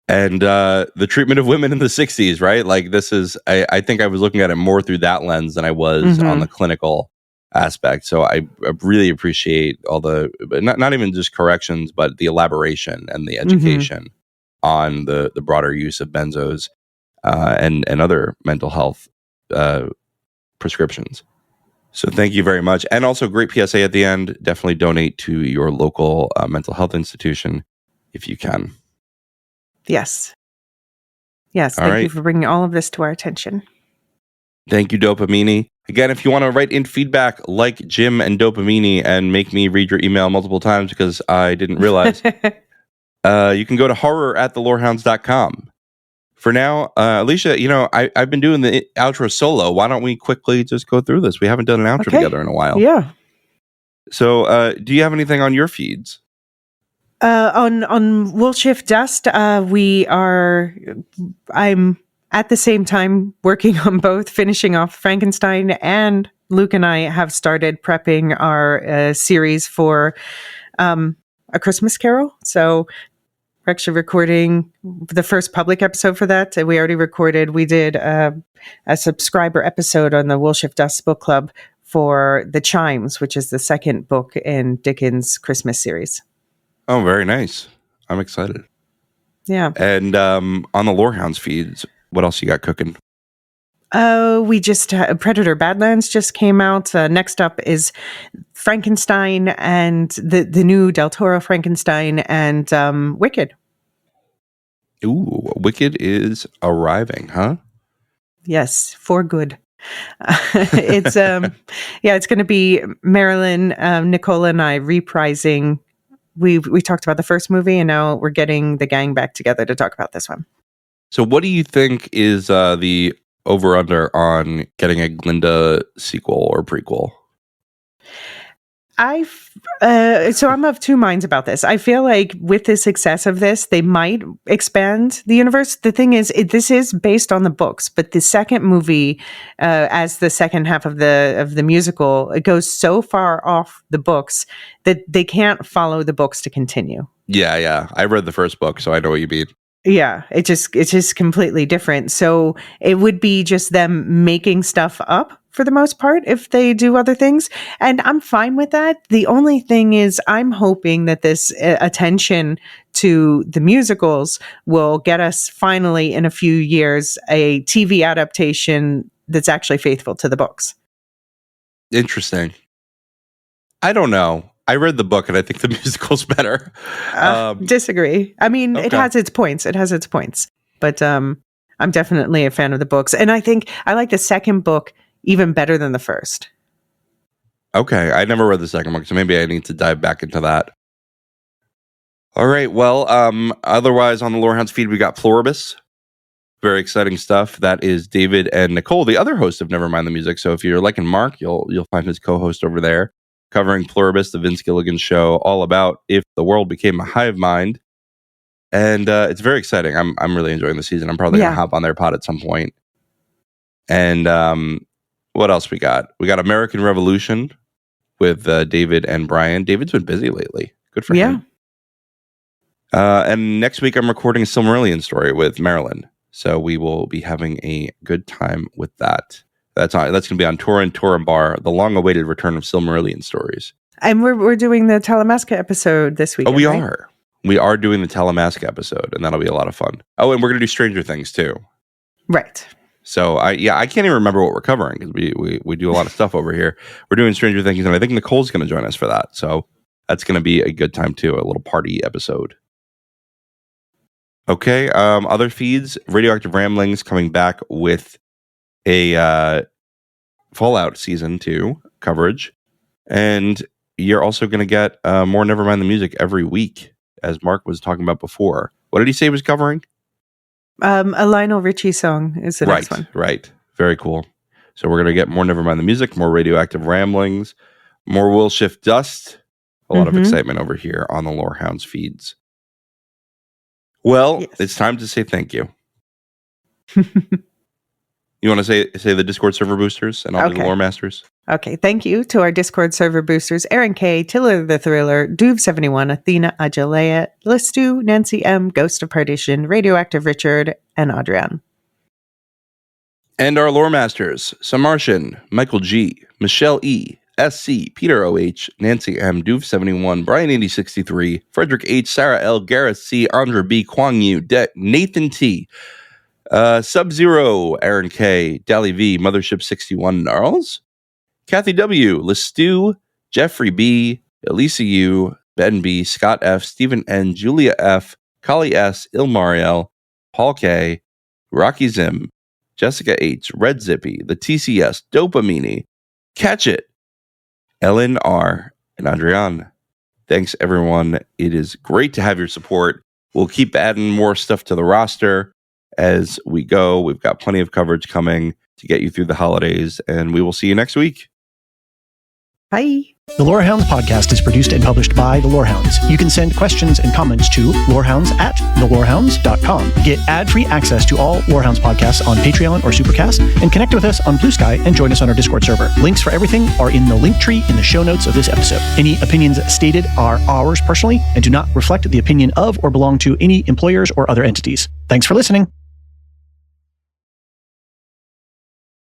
S1: the treatment of women in the 60s, right? Like this is, I think I was looking at it more through that lens than I was on the clinical aspect. So I really appreciate all the, not even just corrections, but the elaboration and the education on the broader use of benzos and other mental health prescriptions. So thank you very much. And also great PSA at the end. Definitely donate to your local mental health institution if you can.
S2: Yes. Thank you for bringing all of this to our attention.
S1: Thank you, Dopamine. Again, if you want to write in feedback like Jim and Dopamine and make me read your email multiple times because I didn't realize, you can go to horror@thelorehounds.com. For now, Elysia, I've been doing the outro solo. Why don't we quickly just go through this? We haven't done an outro together in a while.
S2: Yeah.
S1: So do you have anything on your feeds?
S2: On We'll Shift Dust, I'm at the same time working on both, finishing off Frankenstein, and Luke and I have started prepping our series for A Christmas Carol. So we're actually recording the first public episode for that. We already recorded. We did a subscriber episode on the We'll Shift Dust book club for The Chimes, which is the second book in Dickens' Christmas series.
S1: Oh, very nice. I'm excited.
S2: Yeah.
S1: And on the Lorehounds feeds, what else you got cooking?
S2: We just Predator Badlands just came out. Next up is Frankenstein and the new Del Toro Frankenstein and Wicked.
S1: Ooh, Wicked is arriving, huh?
S2: Yes, for good. It's it's going to be Marilyn, Nicola, and I reprising. We talked about the first movie, and now we're getting the gang back together to talk about this one. So
S1: what do you think is the over-under on getting a Glinda sequel or prequel?
S2: So I'm of two minds about this. I feel like with the success of this, they might expand the universe. The thing is, this is based on the books, but the second movie, as the second half of the musical, it goes so far off the books that they can't follow the books to continue.
S1: Yeah. I read the first book, so I know what you mean.
S2: Yeah, it's just completely different. So it would be just them making stuff up for the most part if they do other things. And I'm fine with that. The only thing is I'm hoping that this attention to the musicals will get us finally in a few years a TV adaptation that's actually faithful to the books.
S1: Interesting. I don't know. I read the book and I think the musical's better.
S2: Disagree. I mean, okay. It has its points. But I'm definitely a fan of the books. And I think I like the second book even better than the first.
S1: Okay. I never read the second book, so maybe I need to dive back into that. All right. Well, otherwise on the Lorehounds feed, we got Pluribus Very exciting stuff. That is David and Nicole, the other host of Nevermind the Music. So if you're liking Mark, you'll find his co-host over there, covering Pluribus, the Vince Gilligan show, all about if the world became a hive mind. And it's very exciting. I'm really enjoying the season. I'm probably going to hop on their pod at some point. And what else we got? We got American Revolution with David and Brian. David's been busy lately. Good for him. And next week, I'm recording a Silmarillion story with Marilyn. So we will be having a good time with that. That's going to be on Torin Bar, the long-awaited return of Silmarillion stories.
S2: And we're doing the Talamasca episode this week.
S1: Oh, we are. We are doing the Talamasca episode, and that'll be a lot of fun. Oh, and we're going to do Stranger Things, too.
S2: Right.
S1: So, I can't even remember what we're covering, because we do a lot of stuff over here. We're doing Stranger Things, and I think Nicole's going to join us for that. So that's going to be a good time, too, a little party episode. Okay, other feeds, Radioactive Ramblings coming back with a Fallout Season 2 coverage. And you're also going to get more Nevermind the Music every week, as Mark was talking about before. What did he say he was covering?
S2: A Lionel Richie song is the next one.
S1: Right. Very cool. So we're going to get more Nevermind the Music, more Radioactive Ramblings, more Will Shift Dust. A lot of excitement over here on the Lorehounds feeds. Well, It's time to say thank you. You want to say the Discord server boosters and all the lore masters?
S2: Okay, thank you to our Discord server boosters, Aaron K, Tiller the Thriller, Duve71, Athena Ajalea, Listu, Nancy M, Ghost of Perdition, Radioactive Richard, and Adrian.
S1: And our lore masters, Samartian, Michael G, Michelle E, SC, Peter OH, Nancy M, Duve71, Brian 8063, Frederick H, Sarah L, Gareth C, Andra B, Kwang Yu, Nathan T, Sub-Zero, Aaron K, Dally V, Mothership 61, Gnarls, Kathy W, Listu, Jeffrey B, Elysia U, Ben B, Scott F, Stephen N, Julia F, Kali S, Ilmariel, Paul K, Rocky Zim, Jessica H, Red Zippy, the TCS, Dopamine, Catch It, Ellen R, and Adrian. Thanks, everyone. It is great to have your support. We'll keep adding more stuff to the roster as we go. We've got plenty of coverage coming to get you through the holidays, and we will see you next week.
S2: Bye.
S4: The Lorehounds podcast is produced and published by the Lorehounds. You can send questions and comments to lorehounds@thelorehounds.com. Get ad-free access to all Lorehounds podcasts on Patreon or Supercast, and connect with us on Blue Sky and join us on our Discord server. Links for everything are in the link tree in the show notes of this episode. Any opinions stated are ours personally and do not reflect the opinion of or belong to any employers or other entities. Thanks for listening.